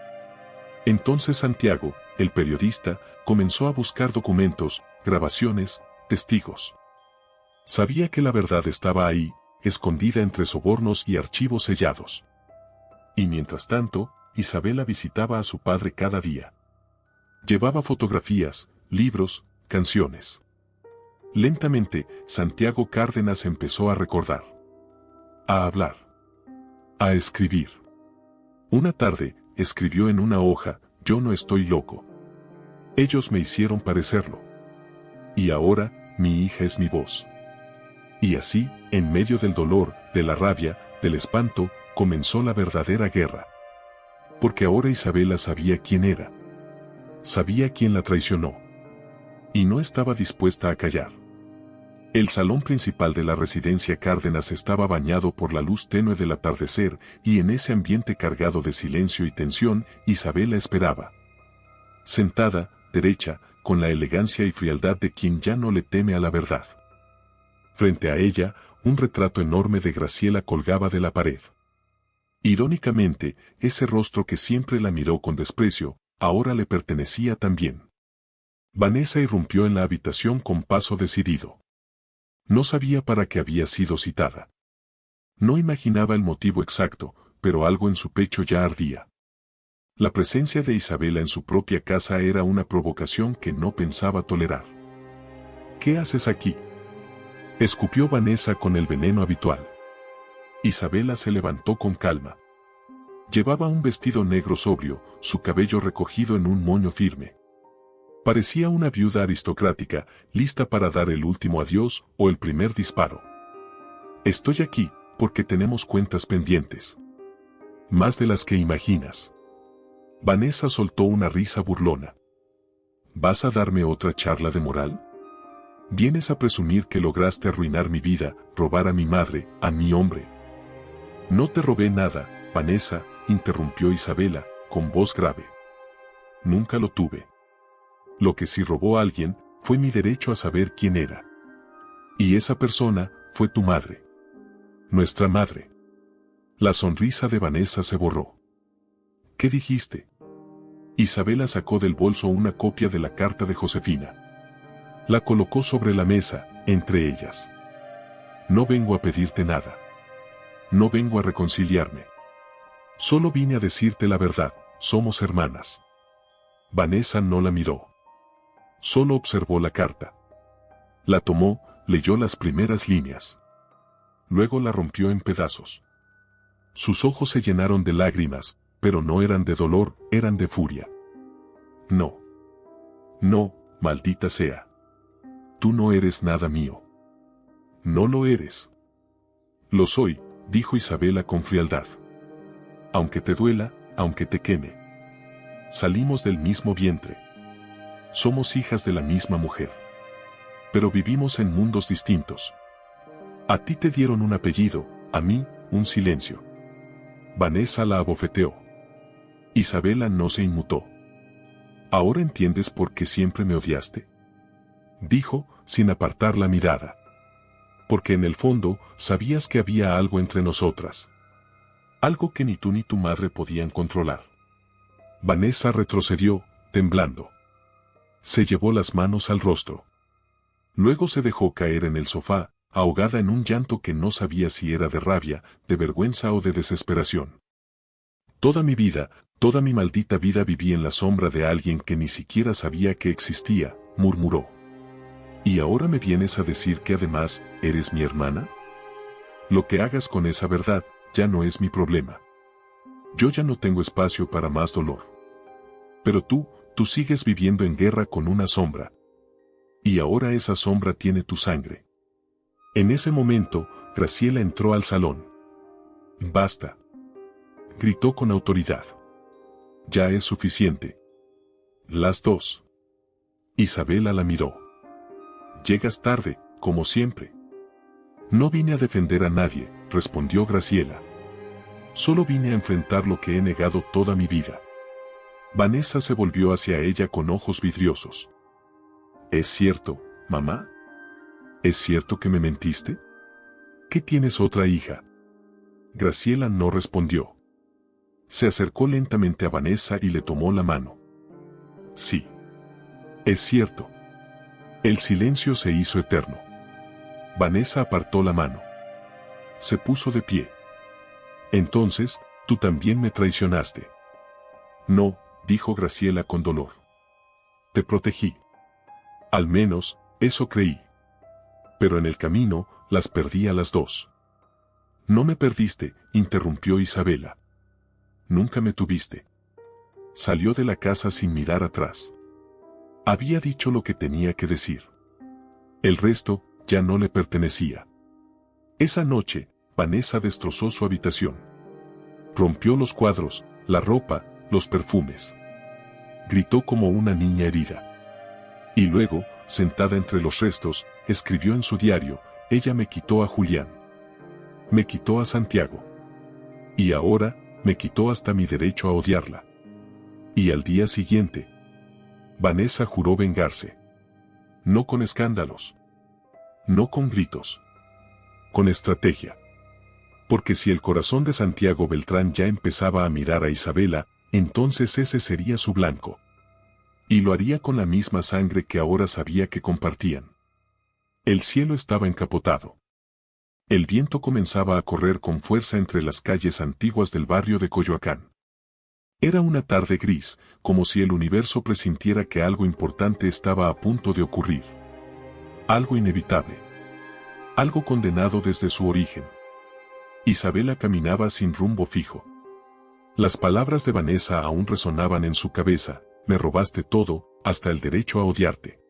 S1: Entonces Santiago, el periodista, comenzó a buscar documentos, grabaciones, testigos. Sabía que la verdad estaba ahí, escondida entre sobornos y archivos sellados. Y mientras tanto, Isabela visitaba a su padre cada día. Llevaba fotografías, libros, canciones. Lentamente, Santiago Cárdenas empezó a recordar. A hablar. A escribir. Una tarde, escribió en una hoja: yo no estoy loco. Ellos me hicieron parecerlo. Y ahora, mi hija es mi voz. Y así, en medio del dolor, de la rabia, del espanto, comenzó la verdadera guerra. Porque ahora Isabela sabía quién era. Sabía quién la traicionó. y no estaba dispuesta a callar. El salón principal de la residencia Cárdenas estaba bañado por la luz tenue del atardecer, y en ese ambiente cargado de silencio y tensión, Isabela esperaba. Sentada, derecha, con la elegancia y frialdad de quien ya no le teme a la verdad. Frente a ella, un retrato enorme de Graciela colgaba de la pared. Irónicamente, ese rostro que siempre la miró con desprecio, ahora le pertenecía también. Vanessa irrumpió en la habitación con paso decidido. No sabía para qué había sido citada. No imaginaba el motivo exacto, pero algo en su pecho ya ardía. La presencia de Isabela en su propia casa era una provocación que no pensaba tolerar. ¿Qué haces aquí?, escupió Vanessa con el veneno habitual. Isabela se levantó con calma. Llevaba un vestido negro sobrio, su cabello recogido en un moño firme. Parecía una viuda aristocrática, lista para dar el último adiós o el primer disparo. Estoy aquí, porque tenemos cuentas pendientes. Más de las que imaginas. Vanessa soltó una risa burlona. ¿Vas a darme otra charla de moral? ¿Vienes a presumir que lograste arruinar mi vida, robar a mi madre, a mi hombre? No te robé nada, Vanessa, interrumpió Isabela, con voz grave. Nunca lo tuve. Lo que sí robó a alguien, fue mi derecho a saber quién era. Y esa persona, fue tu madre. Nuestra madre. La sonrisa de Vanessa se borró. ¿Qué dijiste? Isabela sacó del bolso una copia de la carta de Josefina. La colocó sobre la mesa, entre ellas. No vengo a pedirte nada. No vengo a reconciliarme. Solo vine a decirte la verdad, somos hermanas. Vanessa no la miró. Solo observó la carta. La tomó, leyó las primeras líneas. Luego la rompió en pedazos. Sus ojos se llenaron de lágrimas, pero no eran de dolor, eran de furia. No. No, maldita sea. Tú no eres nada mío. No lo eres. Lo soy, dijo Isabela con frialdad. Aunque te duela, aunque te queme. Salimos del mismo vientre. Somos hijas de la misma mujer. Pero vivimos en mundos distintos. A ti te dieron un apellido, a mí, un silencio. Vanessa la abofeteó. Isabela no se inmutó. ¿Ahora entiendes por qué siempre me odiaste?, dijo, sin apartar la mirada. Porque en el fondo, sabías que había algo entre nosotras. Algo que ni tú ni tu madre podían controlar. Vanessa retrocedió, temblando. Se llevó las manos al rostro. Luego se dejó caer en el sofá, ahogada en un llanto que no sabía si era de rabia, de vergüenza o de desesperación. Toda mi vida, toda mi maldita vida viví en la sombra de alguien que ni siquiera sabía que existía, murmuró. ¿Y ahora me vienes a decir que además, eres mi hermana? Lo que hagas con esa verdad, ya no es mi problema. Yo ya no tengo espacio para más dolor. Pero tú sigues viviendo en guerra con una sombra. Y ahora esa sombra tiene tu sangre. En ese momento, Graciela entró al salón. Basta. Gritó con autoridad. Ya es suficiente. Las dos. Isabela la miró. Llegas tarde, como siempre. No vine a defender a nadie, respondió Graciela. Solo vine a enfrentar lo que he negado toda mi vida. Vanessa se volvió hacia ella con ojos vidriosos. ¿Es cierto, mamá? ¿Es cierto que me mentiste? ¿Que tienes otra hija? Graciela no respondió. Se acercó lentamente a Vanessa y le tomó la mano. Sí. Es cierto. El silencio se hizo eterno. Vanessa apartó la mano. Se puso de pie. Entonces, tú también me traicionaste. No, dijo Graciela con dolor. Te protegí. Al menos, eso creí. Pero en el camino, las perdí a las dos. No me perdiste, interrumpió Isabela. Nunca me tuviste. Salió de la casa sin mirar atrás. Había dicho lo que tenía que decir. El resto, ya no le pertenecía. Esa noche, Vanessa destrozó su habitación. Rompió los cuadros, la ropa, los perfumes. Gritó como una niña herida. Y luego, sentada entre los restos, escribió en su diario: ella me quitó a Julián. Me quitó a Santiago. Y ahora, me quitó hasta mi derecho a odiarla. Y al día siguiente, Vanessa juró vengarse. No con escándalos. No con gritos. Con estrategia. Porque si el corazón de Santiago Beltrán ya empezaba a mirar a Isabela, entonces ese sería su blanco. Y lo haría con la misma sangre que ahora sabía que compartían. El cielo estaba encapotado. El viento comenzaba a correr con fuerza entre las calles antiguas del barrio de Coyoacán. Era una tarde gris, como si el universo presintiera que algo importante estaba a punto de ocurrir. Algo inevitable. Algo condenado desde su origen. Isabela caminaba sin rumbo fijo. Las palabras de Vanessa aún resonaban en su cabeza: me robaste todo, hasta el derecho a odiarte.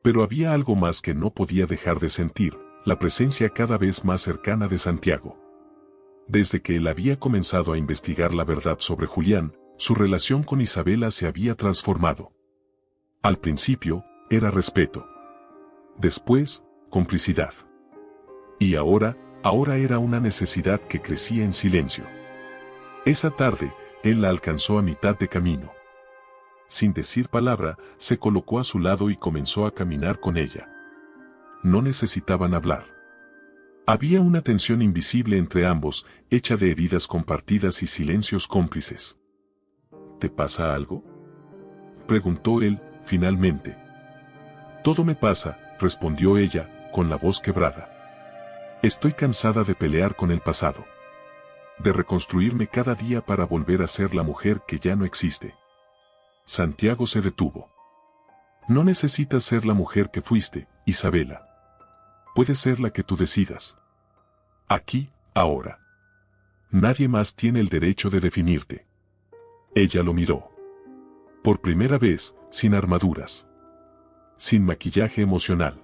S1: Pero había algo más que no podía dejar de sentir: la presencia cada vez más cercana de Santiago. Desde que él había comenzado a investigar la verdad sobre Julián, su relación con Isabela se había transformado. Al principio, era respeto. Después, complicidad. Y ahora era una necesidad que crecía en silencio. Esa tarde, él la alcanzó a mitad de camino. Sin decir palabra, se colocó a su lado y comenzó a caminar con ella. No necesitaban hablar. Había una tensión invisible entre ambos, hecha de heridas compartidas y silencios cómplices. ¿Te pasa algo?, preguntó él, finalmente. Todo me pasa, respondió ella, con la voz quebrada. Estoy cansada de pelear con el pasado. De reconstruirme cada día para volver a ser la mujer que ya no existe. Santiago se detuvo. No necesitas ser la mujer que fuiste, Isabela. Puedes ser la que tú decidas. Aquí, ahora. Nadie más tiene el derecho de definirte. Ella lo miró. Por primera vez, sin armaduras. Sin maquillaje emocional.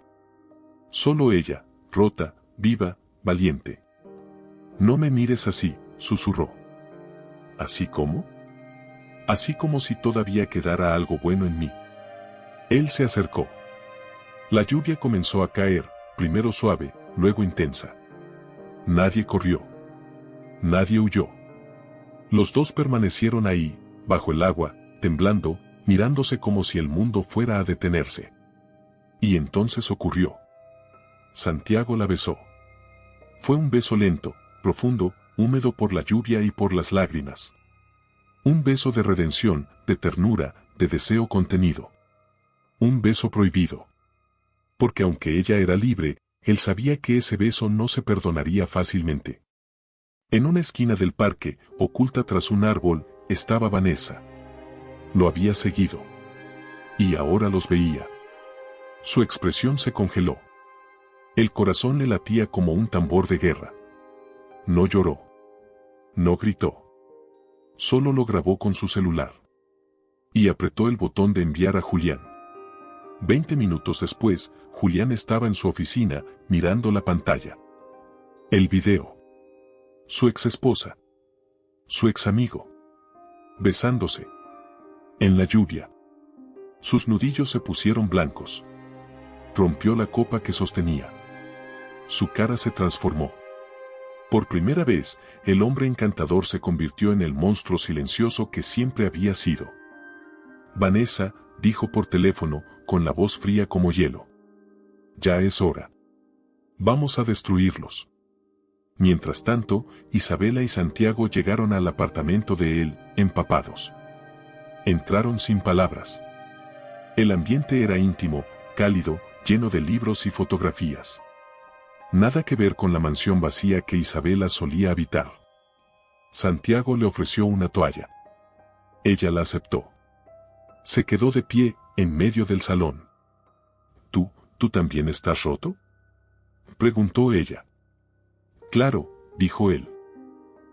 S1: Solo ella, rota, viva, valiente. No me mires así, susurró. ¿Así cómo? Así como si todavía quedara algo bueno en mí. Él se acercó. La lluvia comenzó a caer, primero suave, luego intensa. Nadie corrió. Nadie huyó. Los dos permanecieron ahí, bajo el agua, temblando, mirándose como si el mundo fuera a detenerse. Y entonces ocurrió. Santiago la besó. Fue un beso lento, profundo, húmedo por la lluvia y por las lágrimas. Un beso de redención, de ternura, de deseo contenido. Un beso prohibido. Porque aunque ella era libre, él sabía que ese beso no se perdonaría fácilmente. En una esquina del parque, oculta tras un árbol, estaba Vanessa. Lo había seguido. Y ahora los veía. Su expresión se congeló. El corazón le latía como un tambor de guerra. No lloró. No gritó. Solo lo grabó con su celular. Y apretó el botón de enviar a Julián. 20 minutos después, Julián estaba en su oficina, mirando la pantalla. El video. Su exesposa. Su examigo. Besándose. En la lluvia. Sus nudillos se pusieron blancos. Rompió la copa que sostenía. Su cara se transformó. Por primera vez, el hombre encantador se convirtió en el monstruo silencioso que siempre había sido. Vanessa, dijo por teléfono, con la voz fría como hielo. Ya es hora. Vamos a destruirlos. Mientras tanto, Isabela y Santiago llegaron al apartamento de él, empapados. Entraron sin palabras. El ambiente era íntimo, cálido, lleno de libros y fotografías. Nada que ver con la mansión vacía que Isabela solía habitar. Santiago le ofreció una toalla. Ella la aceptó. Se quedó de pie, en medio del salón. ¿Tú también estás roto?, preguntó ella. Claro, dijo él.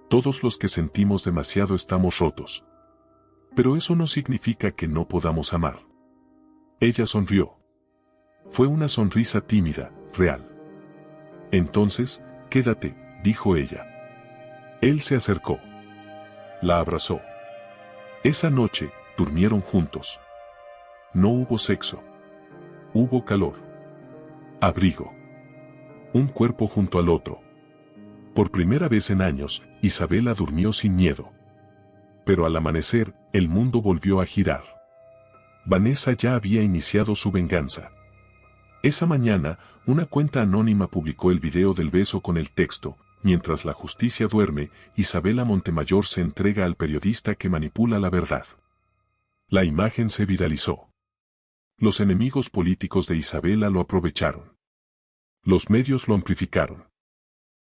S1: Todos los que sentimos demasiado estamos rotos. Pero eso no significa que no podamos amar. Ella sonrió. Fue una sonrisa tímida, real. Entonces, quédate, dijo ella. Él se acercó. La abrazó. Esa noche, durmieron juntos. No hubo sexo. Hubo calor. Abrigo. Un cuerpo junto al otro. Por primera vez en años, Isabela durmió sin miedo. Pero al amanecer, el mundo volvió a girar. Vanessa ya había iniciado su venganza. Esa mañana, una cuenta anónima publicó el video del beso con el texto: mientras la justicia duerme, Isabela Montemayor se entrega al periodista que manipula la verdad. La imagen se viralizó. Los enemigos políticos de Isabela lo aprovecharon. Los medios lo amplificaron.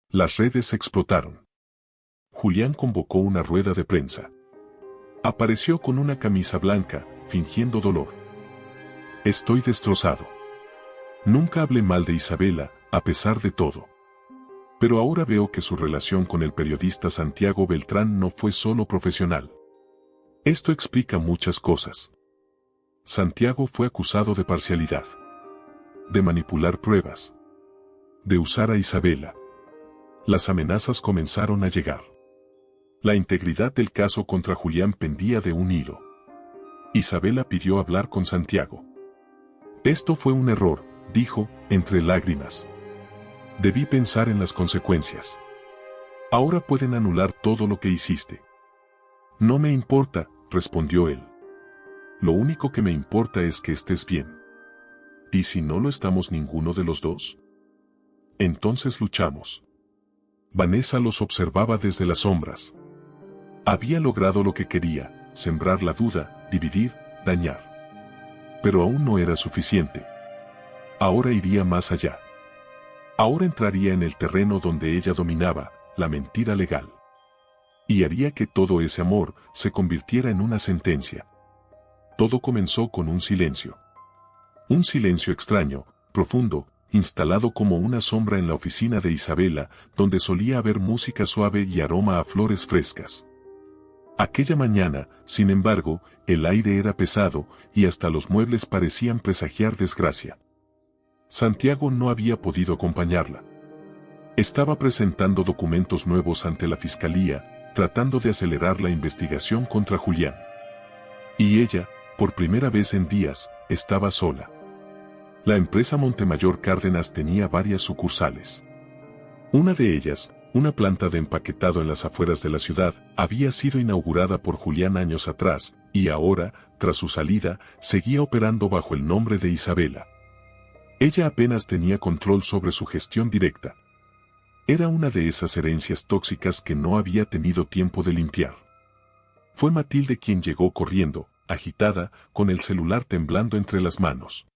S1: Las redes explotaron. Julián convocó una rueda de prensa. Apareció con una camisa blanca, fingiendo dolor. Estoy destrozado. Nunca hablé mal de Isabela, a pesar de todo. Pero ahora veo que su relación con el periodista Santiago Beltrán no fue solo profesional. Esto explica muchas cosas. Santiago fue acusado de parcialidad, de manipular pruebas, de usar a Isabela. Las amenazas comenzaron a llegar. La integridad del caso contra Julián pendía de un hilo. Isabela pidió hablar con Santiago. Esto fue un error, dijo, entre lágrimas. Debí pensar en las consecuencias. Ahora pueden anular todo lo que hiciste. No me importa, respondió él. Lo único que me importa es que estés bien. ¿Y si no lo estamos ninguno de los dos? Entonces luchamos. Vanessa los observaba desde las sombras. Había logrado lo que quería: sembrar la duda, dividir, dañar. Pero aún no era suficiente. Ahora iría más allá. Ahora entraría en el terreno donde ella dominaba, la mentira legal. Y haría que todo ese amor se convirtiera en una sentencia. Todo comenzó con un silencio. Un silencio extraño, profundo, instalado como una sombra en la oficina de Isabela, donde solía haber música suave y aroma a flores frescas. Aquella mañana, sin embargo, el aire era pesado, y hasta los muebles parecían presagiar desgracia. Santiago no había podido acompañarla. Estaba presentando documentos nuevos ante la fiscalía, tratando de acelerar la investigación contra Julián. Y ella, por primera vez en días, estaba sola. La empresa Montemayor Cárdenas tenía varias sucursales. Una de ellas, una planta de empaquetado en las afueras de la ciudad, había sido inaugurada por Julián años atrás, y ahora, tras su salida, seguía operando bajo el nombre de Isabela. Ella apenas tenía control sobre su gestión directa. Era una de esas herencias tóxicas que no había tenido tiempo de limpiar. Fue Matilde quien llegó corriendo, agitada, con el celular temblando entre las manos.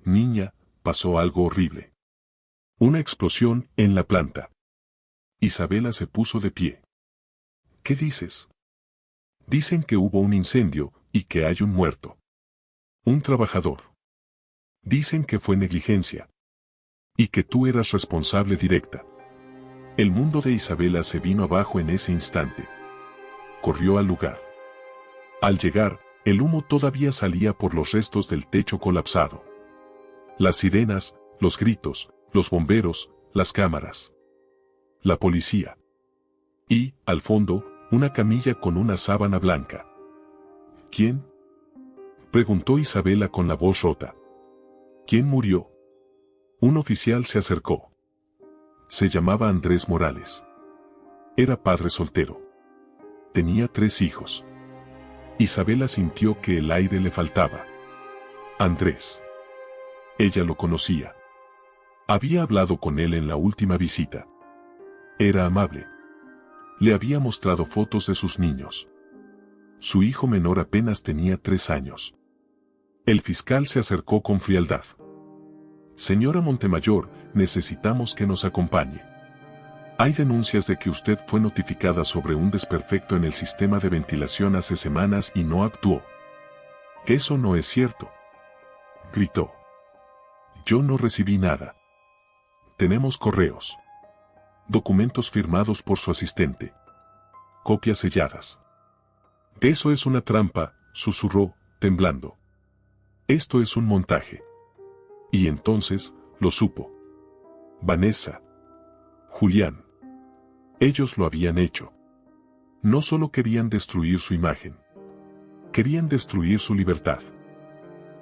S1: Niña, pasó algo horrible. Una explosión en la planta. Isabela se puso de pie. ¿Qué dices? Dicen que hubo un incendio, y que hay un muerto. Un trabajador. Dicen que fue negligencia. Y que tú eras responsable directa. El mundo de Isabela se vino abajo en ese instante. Corrió al lugar. Al llegar, el humo todavía salía por los restos del techo colapsado. Las sirenas, los gritos, los bomberos, las cámaras. La policía. Y, al fondo, una camilla con una sábana blanca. ¿Quién? Preguntó Isabela con la voz rota. ¿Quién murió? Un oficial se acercó. Se llamaba Andrés Morales. Era padre soltero. Tenía 3 hijos. Isabela sintió que el aire le faltaba. Andrés. Ella lo conocía. Había hablado con él en la última visita. Era amable. Le había mostrado fotos de sus niños. Su hijo menor apenas tenía 3 años. El fiscal se acercó con frialdad. Señora Montemayor, necesitamos que nos acompañe. Hay denuncias de que usted fue notificada sobre un desperfecto en el sistema de ventilación hace semanas y no actuó. Eso no es cierto. Gritó. Yo no recibí nada. Tenemos correos. Documentos firmados por su asistente. Copias selladas. Eso es una trampa, susurró, temblando. Esto es un montaje. Y entonces, lo supo. Vanessa. Julián. Ellos lo habían hecho. No solo querían destruir su imagen. Querían destruir su libertad.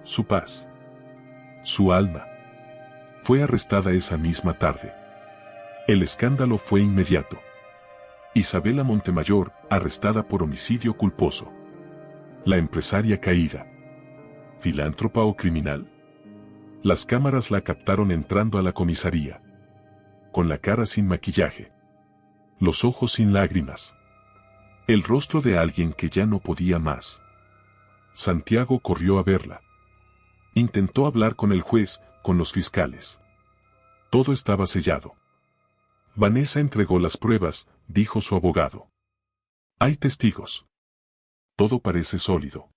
S1: Su paz. su alma. Fue arrestada esa misma tarde. El escándalo fue inmediato. Isabela Montemayor, arrestada por homicidio culposo. La empresaria caída. ¿Filántropa o criminal? Las cámaras la captaron entrando a la comisaría. Con la cara sin maquillaje. Los ojos sin lágrimas. El rostro de alguien que ya no podía más. Santiago corrió a verla. Intentó hablar con el juez, con los fiscales. Todo estaba sellado. Vanessa entregó las pruebas, dijo su abogado. Hay testigos. Todo parece sólido.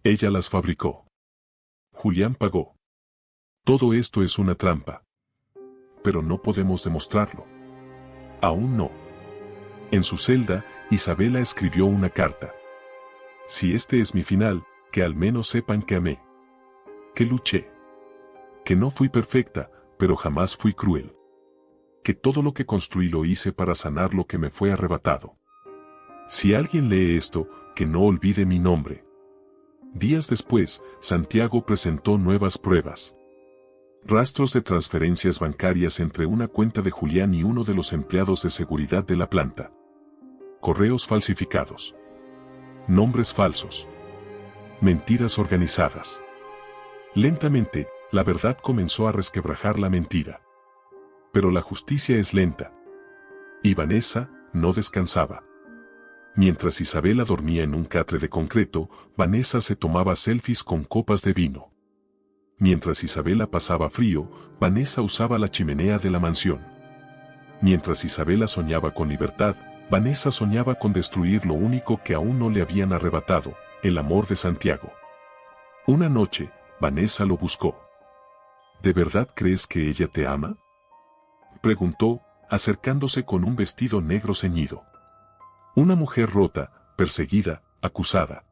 S1: Ella las fabricó. Julián pagó. Todo esto es una trampa. Pero no podemos demostrarlo. Aún no. En su celda, Isabela escribió una carta. Si este es mi final, que al menos sepan que amé. Que luché. Que no fui perfecta, pero jamás fui cruel. Que todo lo que construí lo hice para sanar lo que me fue arrebatado. Si alguien lee esto, que no olvide mi nombre. Días después, Santiago presentó nuevas pruebas. Rastros de transferencias bancarias entre una cuenta de Julián y uno de los empleados de seguridad de la planta. Correos falsificados. Nombres falsos. Mentiras organizadas. Lentamente, la verdad comenzó a resquebrajar la mentira. Pero la justicia es lenta. Y Vanessa no descansaba. Mientras Isabela dormía en un catre de concreto, Vanessa se tomaba selfies con copas de vino. Mientras Isabela pasaba frío, Vanessa usaba la chimenea de la mansión. Mientras Isabela soñaba con libertad, Vanessa soñaba con destruir lo único que aún no le habían arrebatado, el amor de Santiago. Una noche, Vanessa lo buscó. ¿De verdad crees que ella te ama?, preguntó, acercándose con un vestido negro ceñido. Una mujer rota, perseguida, acusada.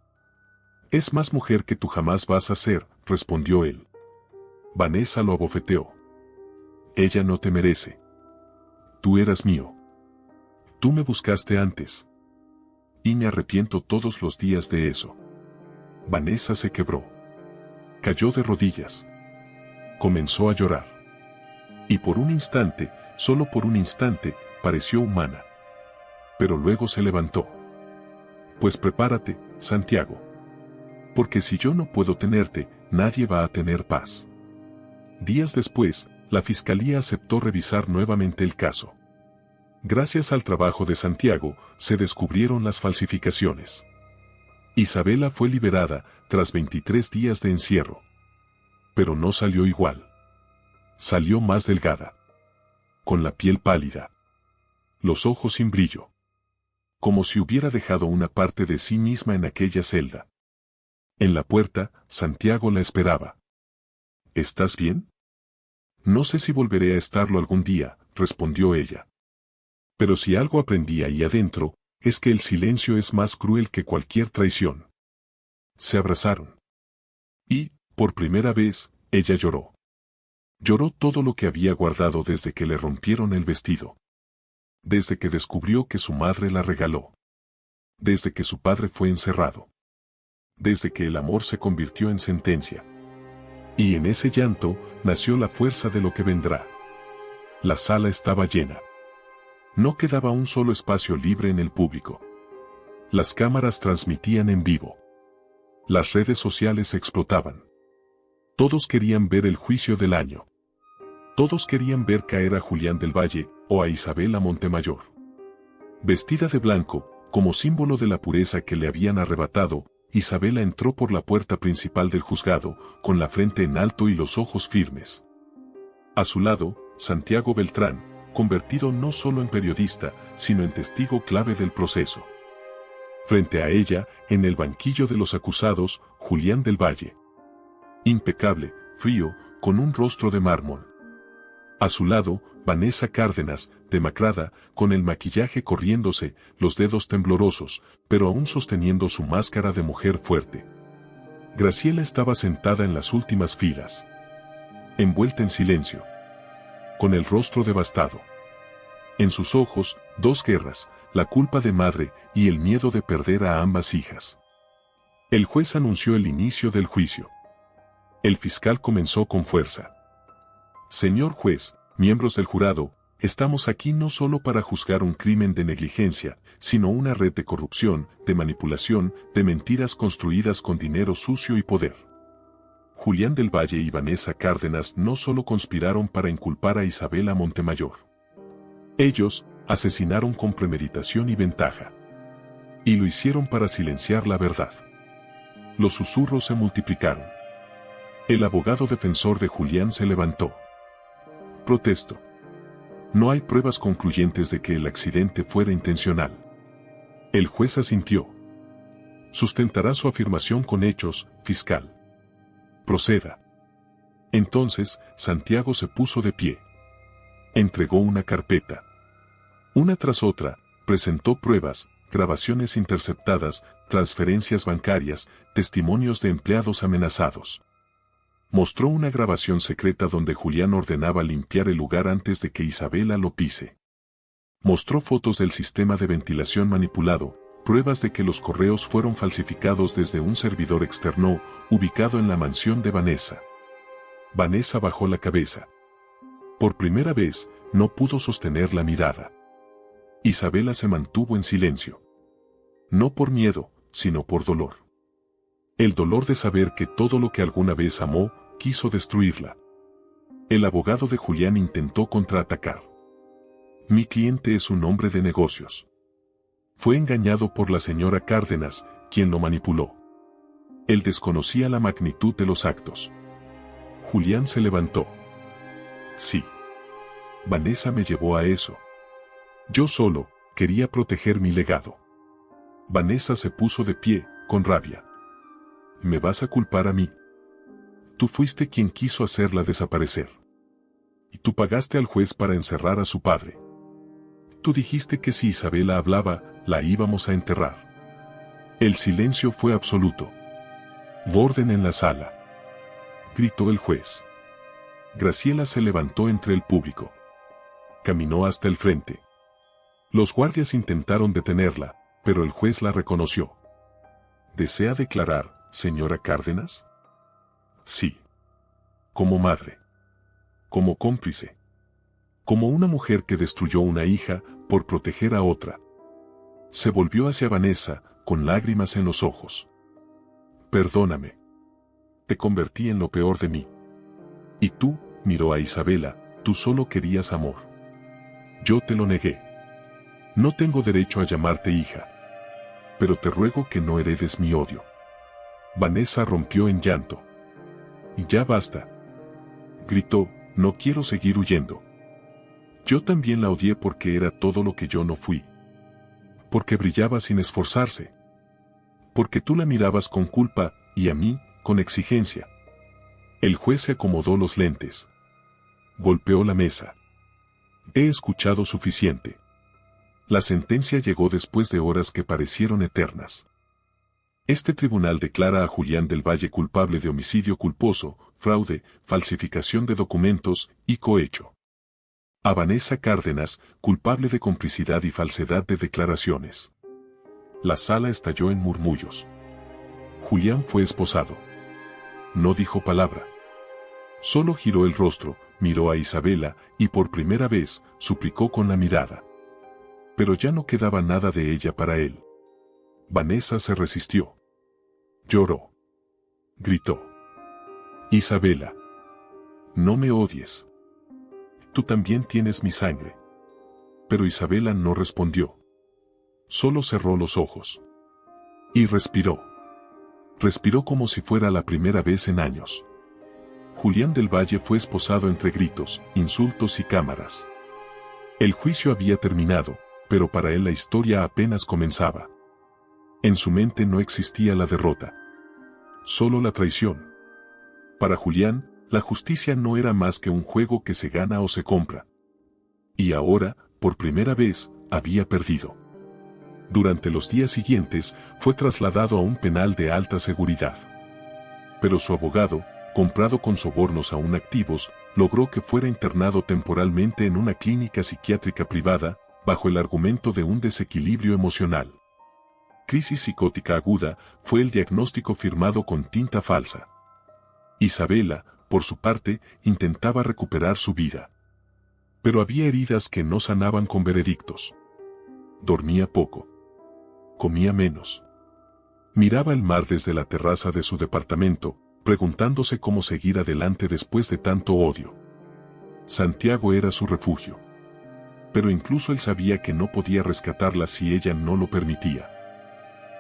S1: Es más mujer que tú jamás vas a ser, respondió él. Vanessa lo abofeteó. Ella no te merece. Tú eras mío. Tú me buscaste antes. Y me arrepiento todos los días de eso. Vanessa se quebró. Cayó de rodillas. Comenzó a llorar. Y por un instante, solo por un instante, pareció humana. Pero luego se levantó. Pues prepárate, Santiago. Porque si yo no puedo tenerte, nadie va a tener paz. Días después, la fiscalía aceptó revisar nuevamente el caso. Gracias al trabajo de Santiago, se descubrieron las falsificaciones. Isabela fue liberada, tras 23 días de encierro. Pero no salió igual. Salió más delgada. Con la piel pálida. Los ojos sin brillo. Como si hubiera dejado una parte de sí misma en aquella celda. En la puerta, Santiago la esperaba. ¿Estás bien? No sé si volveré a estarlo algún día, respondió ella. Pero si algo aprendí ahí adentro, es que el silencio es más cruel que cualquier traición. Se abrazaron. Y, por primera vez, ella lloró. Lloró todo lo que había guardado desde que le rompieron el vestido. Desde que descubrió que su madre la regaló. Desde que su padre fue encerrado. Desde que el amor se convirtió en sentencia. Y en ese llanto, nació la fuerza de lo que vendrá. La sala estaba llena. No quedaba un solo espacio libre en el público. Las cámaras transmitían en vivo. Las redes sociales explotaban. Todos querían ver el juicio del año. Todos querían ver caer a Julián del Valle, o a Isabela Montemayor. Vestida de blanco, como símbolo de la pureza que le habían arrebatado, Isabela entró por la puerta principal del juzgado, con la frente en alto y los ojos firmes. A su lado, Santiago Beltrán, convertido no solo en periodista, sino en testigo clave del proceso. Frente a ella, en el banquillo de los acusados, Julián del Valle. Impecable, frío, con un rostro de mármol. A su lado, Vanessa Cárdenas, demacrada, con el maquillaje corriéndose, los dedos temblorosos, pero aún sosteniendo su máscara de mujer fuerte. Graciela estaba sentada en las últimas filas. Envuelta en silencio. Con el rostro devastado. En sus ojos, dos guerras, la culpa de madre y el miedo de perder a ambas hijas. El juez anunció el inicio del juicio. El fiscal comenzó con fuerza. Señor juez, miembros del jurado, estamos aquí no solo para juzgar un crimen de negligencia, sino una red de corrupción, de manipulación, de mentiras construidas con dinero sucio y poder. Julián del Valle y Vanessa Cárdenas no solo conspiraron para inculpar a Isabela Montemayor. Ellos asesinaron con premeditación y ventaja. Y lo hicieron para silenciar la verdad. Los susurros se multiplicaron. El abogado defensor de Julián se levantó. Protesto. No hay pruebas concluyentes de que el accidente fuera intencional. El juez asintió. Sustentará su afirmación con hechos, fiscal. Proceda. Entonces, Santiago se puso de pie. Entregó una carpeta. Una tras otra, presentó pruebas, grabaciones interceptadas, transferencias bancarias, testimonios de empleados amenazados. Mostró una grabación secreta donde Julián ordenaba limpiar el lugar antes de que Isabela lo pise. Mostró fotos del sistema de ventilación manipulado, pruebas de que los correos fueron falsificados desde un servidor externo, ubicado en la mansión de Vanessa. Vanessa bajó la cabeza. Por primera vez, no pudo sostener la mirada. Isabela se mantuvo en silencio. No por miedo, sino por dolor. El dolor de saber que todo lo que alguna vez amó, quiso destruirla. El abogado de Julián intentó contraatacar. Mi cliente es un hombre de negocios. Fue engañado por la señora Cárdenas, quien lo manipuló. Él desconocía la magnitud de los actos. Julián se levantó. Sí. Vanessa me llevó a eso. Yo solo quería proteger mi legado. Vanessa se puso de pie, con rabia. ¿Me vas a culpar a mí? Tú fuiste quien quiso hacerla desaparecer. Y tú pagaste al juez para encerrar a su padre. Tú dijiste que si Isabela hablaba, la íbamos a enterrar. El silencio fue absoluto. Orden en la sala. Gritó el juez. Graciela se levantó entre el público. Caminó hasta el frente. Los guardias intentaron detenerla, pero el juez la reconoció. ¿Desea declarar, señora Cárdenas? Sí. Como madre. Como cómplice. Como una mujer que destruyó una hija por proteger a otra. Se volvió hacia Vanessa, con lágrimas en los ojos. Perdóname. Te convertí en lo peor de mí. Y tú, miró a Isabela, tú solo querías amor. Yo te lo negué. No tengo derecho a llamarte hija. Pero te ruego que no heredes mi odio. Vanessa rompió en llanto. Y ya basta. Gritó, no quiero seguir huyendo. Yo también la odié porque era todo lo que yo no fui. Porque brillaba sin esforzarse. Porque tú la mirabas con culpa, y a mí, con exigencia. El juez se acomodó los lentes. Golpeó la mesa. He escuchado suficiente. La sentencia llegó después de horas que parecieron eternas. Este tribunal declara a Julián del Valle culpable de homicidio culposo, fraude, falsificación de documentos y cohecho. A Vanessa Cárdenas, culpable de complicidad y falsedad de declaraciones. La sala estalló en murmullos. Julián fue esposado. No dijo palabra. Solo giró el rostro, miró a Isabela y por primera vez suplicó con la mirada. Pero ya no quedaba nada de ella para él. Vanessa se resistió. Lloró. Gritó. Isabela. No me odies. Tú también tienes mi sangre. Pero Isabela no respondió. Solo cerró los ojos. Y respiró. Respiró como si fuera la primera vez en años. Julián del Valle fue esposado entre gritos, insultos y cámaras. El juicio había terminado, pero para él la historia apenas comenzaba. En su mente no existía la derrota. Solo la traición. Para Julián, la justicia no era más que un juego que se gana o se compra. Y ahora, por primera vez, había perdido. Durante los días siguientes, fue trasladado a un penal de alta seguridad. Pero su abogado, comprado con sobornos aún activos, logró que fuera internado temporalmente en una clínica psiquiátrica privada, bajo el argumento de un desequilibrio emocional. Crisis psicótica aguda fue el diagnóstico firmado con tinta falsa. Isabela, por su parte, intentaba recuperar su vida. Pero había heridas que no sanaban con veredictos. Dormía poco. Comía menos. Miraba el mar desde la terraza de su departamento, preguntándose cómo seguir adelante después de tanto odio. Santiago era su refugio. Pero incluso él sabía que no podía rescatarla si ella no lo permitía.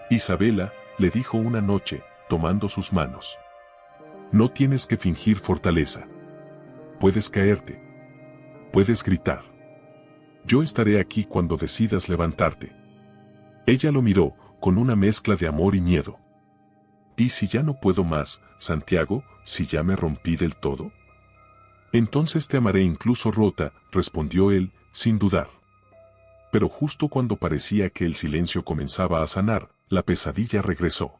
S1: Isabela, le dijo una noche, tomando sus manos. No tienes que fingir fortaleza. Puedes caerte. Puedes gritar. Yo estaré aquí cuando decidas levantarte. Ella lo miró, con una mezcla de amor y miedo. ¿Y si ya no puedo más, Santiago, si ya me rompí del todo? Entonces te amaré incluso rota, respondió él, sin dudar. Pero justo cuando parecía que el silencio comenzaba a sanar, la pesadilla regresó.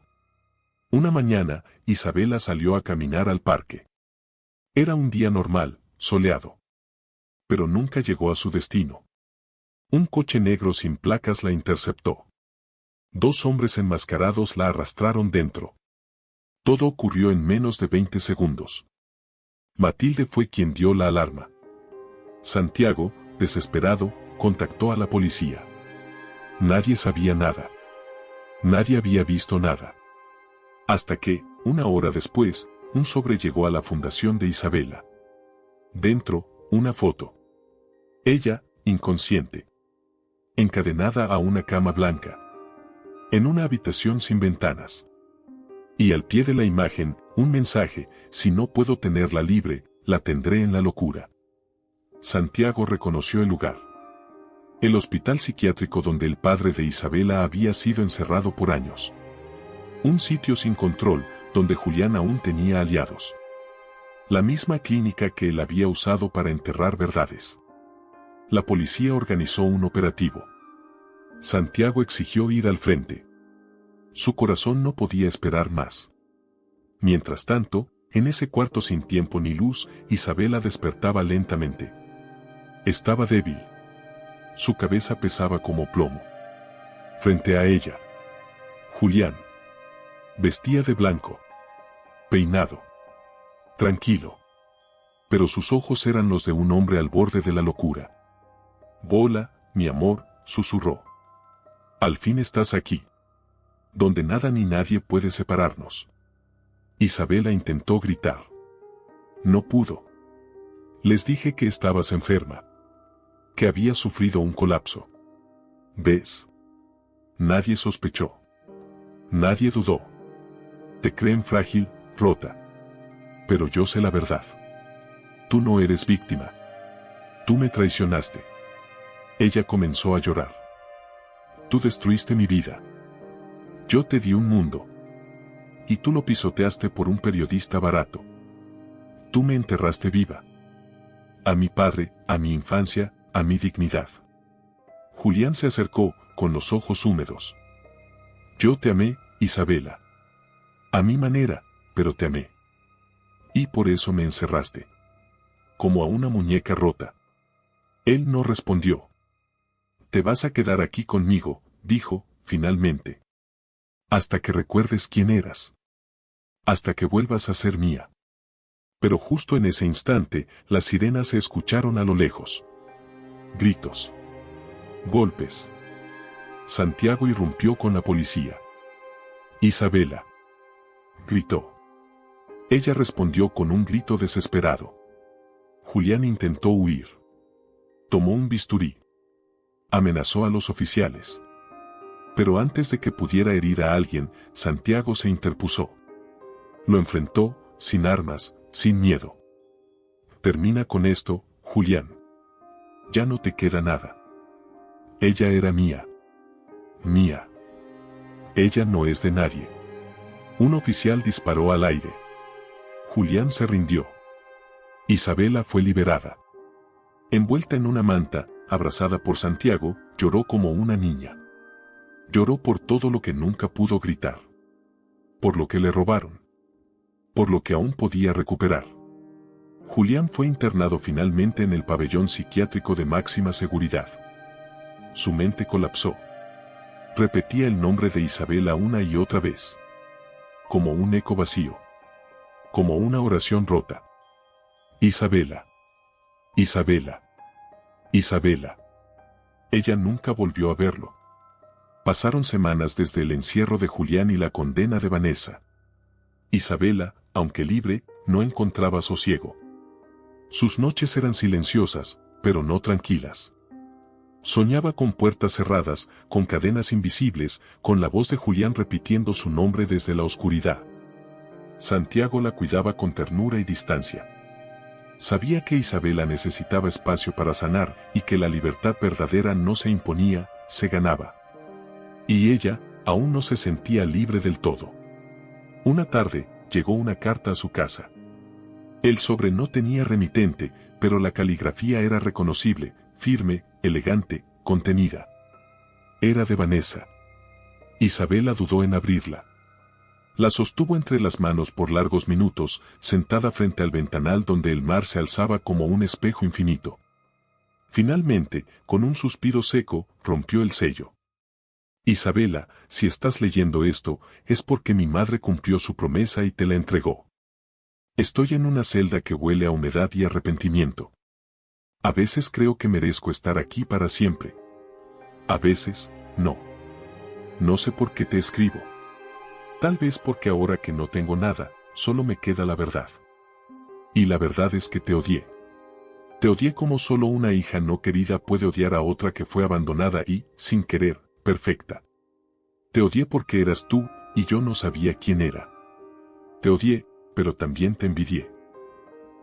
S1: Una mañana, Isabela salió a caminar al parque. Era un día normal, soleado. Pero nunca llegó a su destino. Un coche negro sin placas la interceptó. 2 hombres enmascarados la arrastraron dentro. Todo ocurrió en menos de 20 segundos. Matilde fue quien dio la alarma. Santiago, desesperado, contactó a la policía. Nadie sabía nada. Nadie había visto nada. Hasta que, una hora después, un sobre llegó a la fundación de Isabela. Dentro, una foto. Ella, inconsciente. Encadenada a una cama blanca. En una habitación sin ventanas. Y al pie de la imagen, un mensaje: si no puedo tenerla libre, la tendré en la locura. Santiago reconoció el lugar. El hospital psiquiátrico donde el padre de Isabela había sido encerrado por años. Un sitio sin control, donde Julián aún tenía aliados. La misma clínica que él había usado para enterrar verdades. La policía organizó un operativo. Santiago exigió ir al frente. Su corazón no podía esperar más. Mientras tanto, en ese cuarto sin tiempo ni luz, Isabela despertaba lentamente. Estaba débil. Su cabeza pesaba como plomo. Frente a ella, Julián. Vestía de blanco. Peinado. Tranquilo. Pero sus ojos eran los de un hombre al borde de la locura. Bola, mi amor, susurró. Al fin estás aquí. Donde nada ni nadie puede separarnos. Isabela intentó gritar. No pudo. Les dije que estabas enferma. Que había sufrido un colapso. ¿Ves? Nadie sospechó. Nadie dudó. Te creen frágil, rota. Pero yo sé la verdad. Tú no eres víctima. Tú me traicionaste. Ella comenzó a llorar. Tú destruiste mi vida. Yo te di un mundo. Y tú lo pisoteaste por un periodista barato. Tú me enterraste viva. A mi padre, a mi infancia, a mi dignidad. Julián se acercó, con los ojos húmedos. Yo te amé, Isabela. A mi manera, pero te amé. Y por eso me encerraste. Como a una muñeca rota. Él no respondió. Te vas a quedar aquí conmigo, dijo, finalmente. Hasta que recuerdes quién eras. Hasta que vuelvas a ser mía. Pero justo en ese instante, las sirenas se escucharon a lo lejos. Gritos. Golpes. Santiago irrumpió con la policía. Isabela. Gritó. Ella respondió con un grito desesperado. Julián intentó huir. Tomó un bisturí. Amenazó a los oficiales. Pero antes de que pudiera herir a alguien, Santiago se interpuso. Lo enfrentó, sin armas, sin miedo. Termina con esto, Julián. Ya no te queda nada. Ella era mía. Mía. Ella no es de nadie. Un oficial disparó al aire. Julián se rindió. Isabela fue liberada. Envuelta en una manta, abrazada por Santiago, lloró como una niña. Lloró por todo lo que nunca pudo gritar. Por lo que le robaron. Por lo que aún podía recuperar. Julián fue internado finalmente en el pabellón psiquiátrico de máxima seguridad. Su mente colapsó. Repetía el nombre de Isabela una y otra vez. Como un eco vacío. como una oración rota. Isabela. Isabela. Isabela. Ella nunca volvió a verlo. Pasaron semanas desde el encierro de Julián y la condena de Vanessa. Isabela, aunque libre, no encontraba sosiego. Sus noches eran silenciosas, pero no tranquilas. Soñaba con puertas cerradas, con cadenas invisibles, con la voz de Julián repitiendo su nombre desde la oscuridad. Santiago la cuidaba con ternura y distancia. Sabía que Isabela necesitaba espacio para sanar y que la libertad verdadera no se imponía, se ganaba. Y ella, aún no se sentía libre del todo. Una tarde, llegó una carta a su casa. El sobre no tenía remitente, pero la caligrafía era reconocible, firme, elegante, contenida. Era de Vanessa. Isabela dudó en abrirla. La sostuvo entre las manos por largos minutos, sentada frente al ventanal donde el mar se alzaba como un espejo infinito. Finalmente, con un suspiro seco, rompió el sello. Isabela, si estás leyendo esto, es porque mi madre cumplió su promesa y te la entregó. Estoy en una celda que huele a humedad y arrepentimiento. A veces creo que merezco estar aquí para siempre. A veces, no. No sé por qué te escribo. Tal vez porque ahora que no tengo nada, solo me queda la verdad. Y la verdad es que te odié. Te odié como solo una hija no querida puede odiar a otra que fue abandonada y, sin querer, perfecta. Te odié porque eras tú, y yo no sabía quién era. Te odié, pero también te envidié.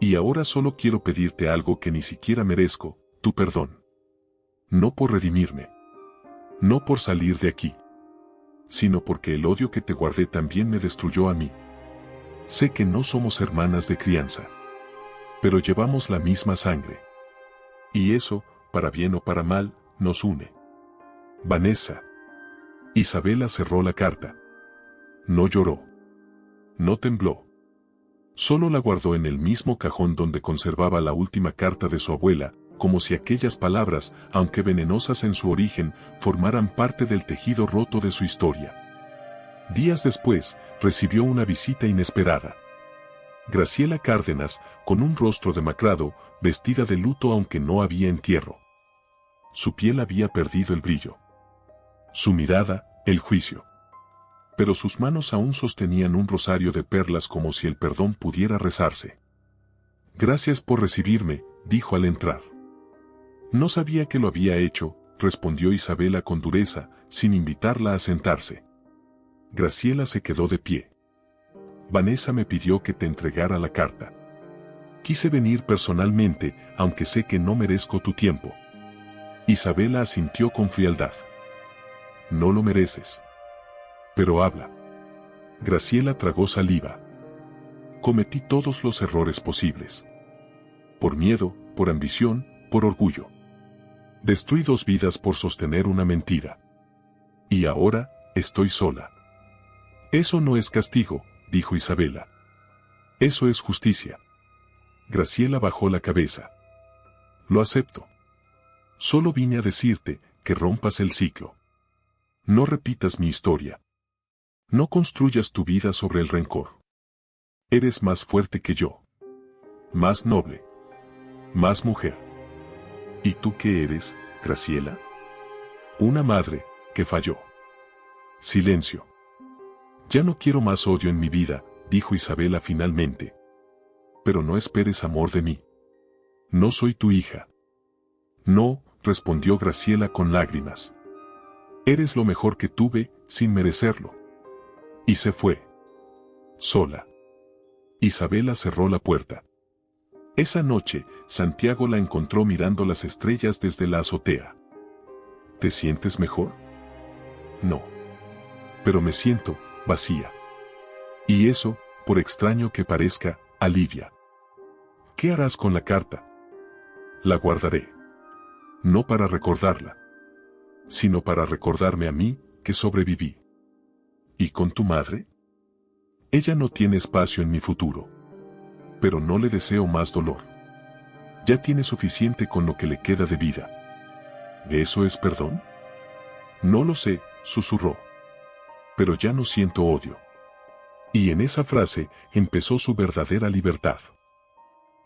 S1: Y ahora solo quiero pedirte algo que ni siquiera merezco, tu perdón. No por redimirme. No por salir de aquí. Sino porque el odio que te guardé también me destruyó a mí. Sé que no somos hermanas de crianza. Pero llevamos la misma sangre. Y eso, para bien o para mal, nos une. Vanessa. Isabela cerró la carta. No lloró. No tembló. Solo la guardó en el mismo cajón donde conservaba la última carta de su abuela, como si aquellas palabras, aunque venenosas en su origen, formaran parte del tejido roto de su historia. Días después, recibió una visita inesperada. Graciela Cárdenas, con un rostro demacrado, vestida de luto aunque no había entierro. Su piel había perdido el brillo. Su mirada, el juicio. Pero sus manos aún sostenían un rosario de perlas como si el perdón pudiera rezarse. Gracias por recibirme, dijo al entrar. No sabía que lo había hecho, respondió Isabela con dureza, sin invitarla a sentarse. Graciela se quedó de pie. Vanessa me pidió que te entregara la carta. Quise venir personalmente, aunque sé que no merezco tu tiempo. Isabela asintió con frialdad. No lo mereces. Pero habla. Graciela tragó saliva. Cometí todos los errores posibles. Por miedo, por ambición, por orgullo. Destruí 2 vidas por sostener una mentira. Y ahora, estoy sola. Eso no es castigo, dijo Isabela. Eso es justicia. Graciela bajó la cabeza. Lo acepto. Solo vine a decirte que rompas el ciclo. No repitas mi historia. No construyas tu vida sobre el rencor. Eres más fuerte que yo. Más noble. Más mujer. ¿Y tú qué eres, Graciela? Una madre, que falló. Silencio. Ya no quiero más odio en mi vida, dijo Isabela finalmente. Pero no esperes amor de mí. No soy tu hija. No, respondió Graciela con lágrimas. Eres lo mejor que tuve, sin merecerlo. Y se fue. Sola. Isabela cerró la puerta. Esa noche, Santiago la encontró mirando las estrellas desde la azotea. ¿Te sientes mejor? No. Pero me siento vacía. Y eso, por extraño que parezca, alivia. ¿Qué harás con la carta? La guardaré. No para recordarla, sino para recordarme a mí, que sobreviví. ¿Y con tu madre? Ella no tiene espacio en mi futuro. Pero no le deseo más dolor. Ya tiene suficiente con lo que le queda de vida. ¿Eso es perdón? No lo sé, susurró. Pero ya no siento odio. Y en esa frase empezó su verdadera libertad.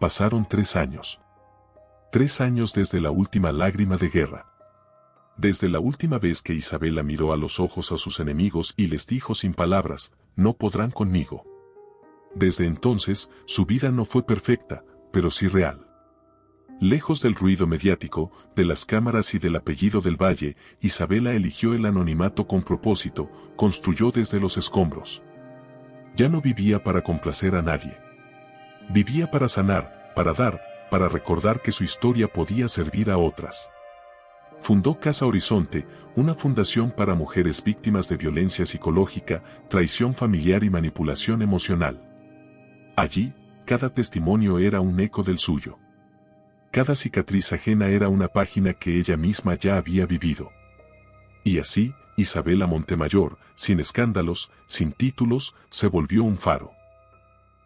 S1: Pasaron 3 años. 3 años desde la última lágrima de guerra. Desde la última vez que Isabela miró a los ojos a sus enemigos y les dijo sin palabras, no podrán conmigo. Desde entonces, su vida no fue perfecta, pero sí real. Lejos del ruido mediático, de las cámaras y del apellido del Valle, Isabela eligió el anonimato con propósito, construyó desde los escombros. Ya no vivía para complacer a nadie. Vivía para sanar, para dar, para recordar que su historia podía servir a otras. Fundó Casa Horizonte, una fundación para mujeres víctimas de violencia psicológica, traición familiar y manipulación emocional. Allí, cada testimonio era un eco del suyo. Cada cicatriz ajena era una página que ella misma ya había vivido. Y así, Isabela Montemayor, sin escándalos, sin títulos, se volvió un faro.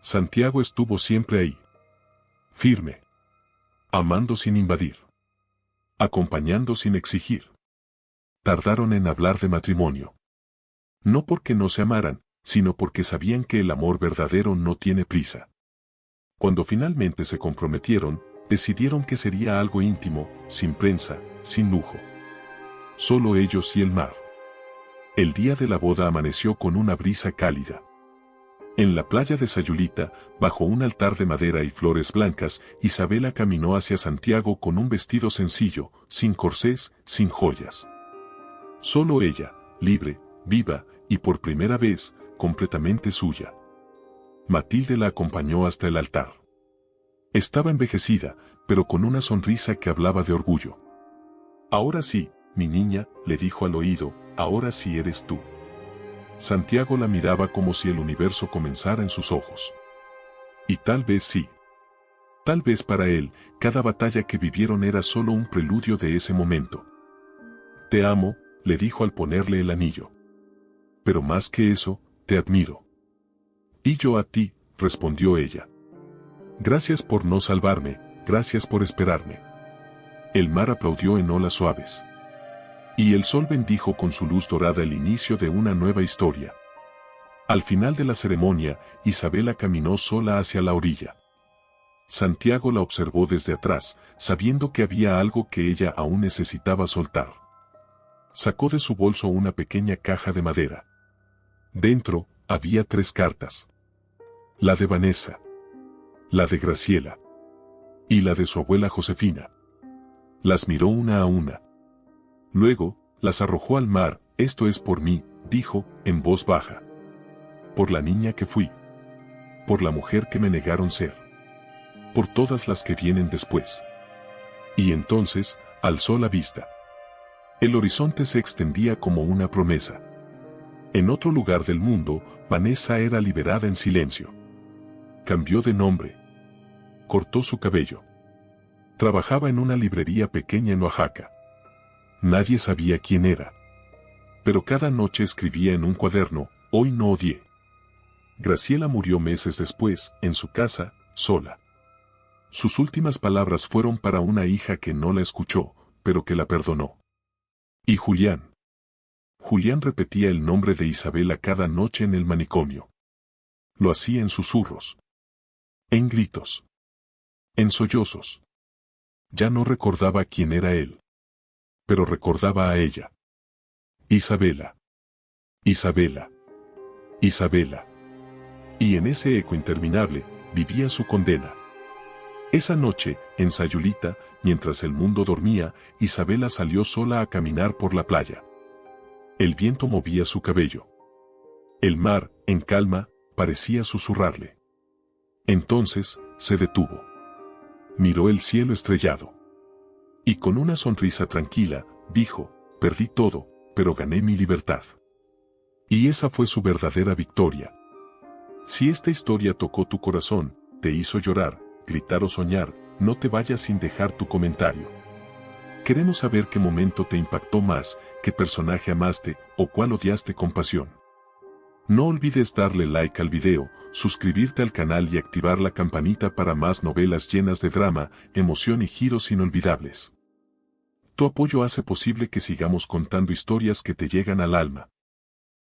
S1: Santiago estuvo siempre ahí. Firme. Amando sin invadir. Acompañando sin exigir. Tardaron en hablar de matrimonio. No porque no se amaran, sino porque sabían que el amor verdadero no tiene prisa. Cuando finalmente se comprometieron, decidieron que sería algo íntimo, sin prensa, sin lujo. Solo ellos y el mar. El día de la boda amaneció con una brisa cálida. En la playa de Sayulita, bajo un altar de madera y flores blancas, Isabela caminó hacia Santiago con un vestido sencillo, sin corsés, sin joyas. Solo ella, libre, viva, y por primera vez, completamente suya. Matilde la acompañó hasta el altar. Estaba envejecida, pero con una sonrisa que hablaba de orgullo. Ahora sí, mi niña, le dijo al oído, ahora sí eres tú. Santiago la miraba como si el universo comenzara en sus ojos. Y tal vez sí. Tal vez para él, cada batalla que vivieron era solo un preludio de ese momento. Te amo, le dijo al ponerle el anillo. Pero más que eso, te admiro. Y yo a ti, respondió ella. Gracias por no salvarme, gracias por esperarme. El mar aplaudió en olas suaves. Y el sol bendijo con su luz dorada el inicio de una nueva historia. Al final de la ceremonia, Isabela caminó sola hacia la orilla. Santiago la observó desde atrás, sabiendo que había algo que ella aún necesitaba soltar. Sacó de su bolso una pequeña caja de madera. Dentro, había 3 cartas. La de Vanessa. La de Graciela. Y la de su abuela Josefina. Las miró una a una. Luego, las arrojó al mar. Esto es por mí, dijo, en voz baja. Por la niña que fui. Por la mujer que me negaron ser. Por todas las que vienen después. Y entonces, alzó la vista. El horizonte se extendía como una promesa. En otro lugar del mundo, Vanessa era liberada en silencio. Cambió de nombre. Cortó su cabello. Trabajaba en una librería pequeña en Oaxaca. Nadie sabía quién era. Pero cada noche escribía en un cuaderno, hoy no odié. Graciela murió meses después, en su casa, sola. Sus últimas palabras fueron para una hija que no la escuchó, pero que la perdonó. Y Julián. Julián repetía el nombre de Isabela cada noche en el manicomio. Lo hacía en susurros. En gritos. En sollozos. Ya no recordaba quién era él. Pero recordaba a ella. Isabela. Isabela. Isabela. Y en ese eco interminable, vivía su condena. Esa noche, en Sayulita, mientras el mundo dormía, Isabela salió sola a caminar por la playa. El viento movía su cabello. El mar, en calma, parecía susurrarle. Entonces, se detuvo. Miró el cielo estrellado. Y con una sonrisa tranquila, dijo, perdí todo, pero gané mi libertad. Y esa fue su verdadera victoria. Si esta historia tocó tu corazón, te hizo llorar, gritar o soñar, no te vayas sin dejar tu comentario. Queremos saber qué momento te impactó más, qué personaje amaste, o cuál odiaste con pasión. No olvides darle like al video, suscribirte al canal y activar la campanita para más novelas llenas de drama, emoción y giros inolvidables. Tu apoyo hace posible que sigamos contando historias que te llegan al alma.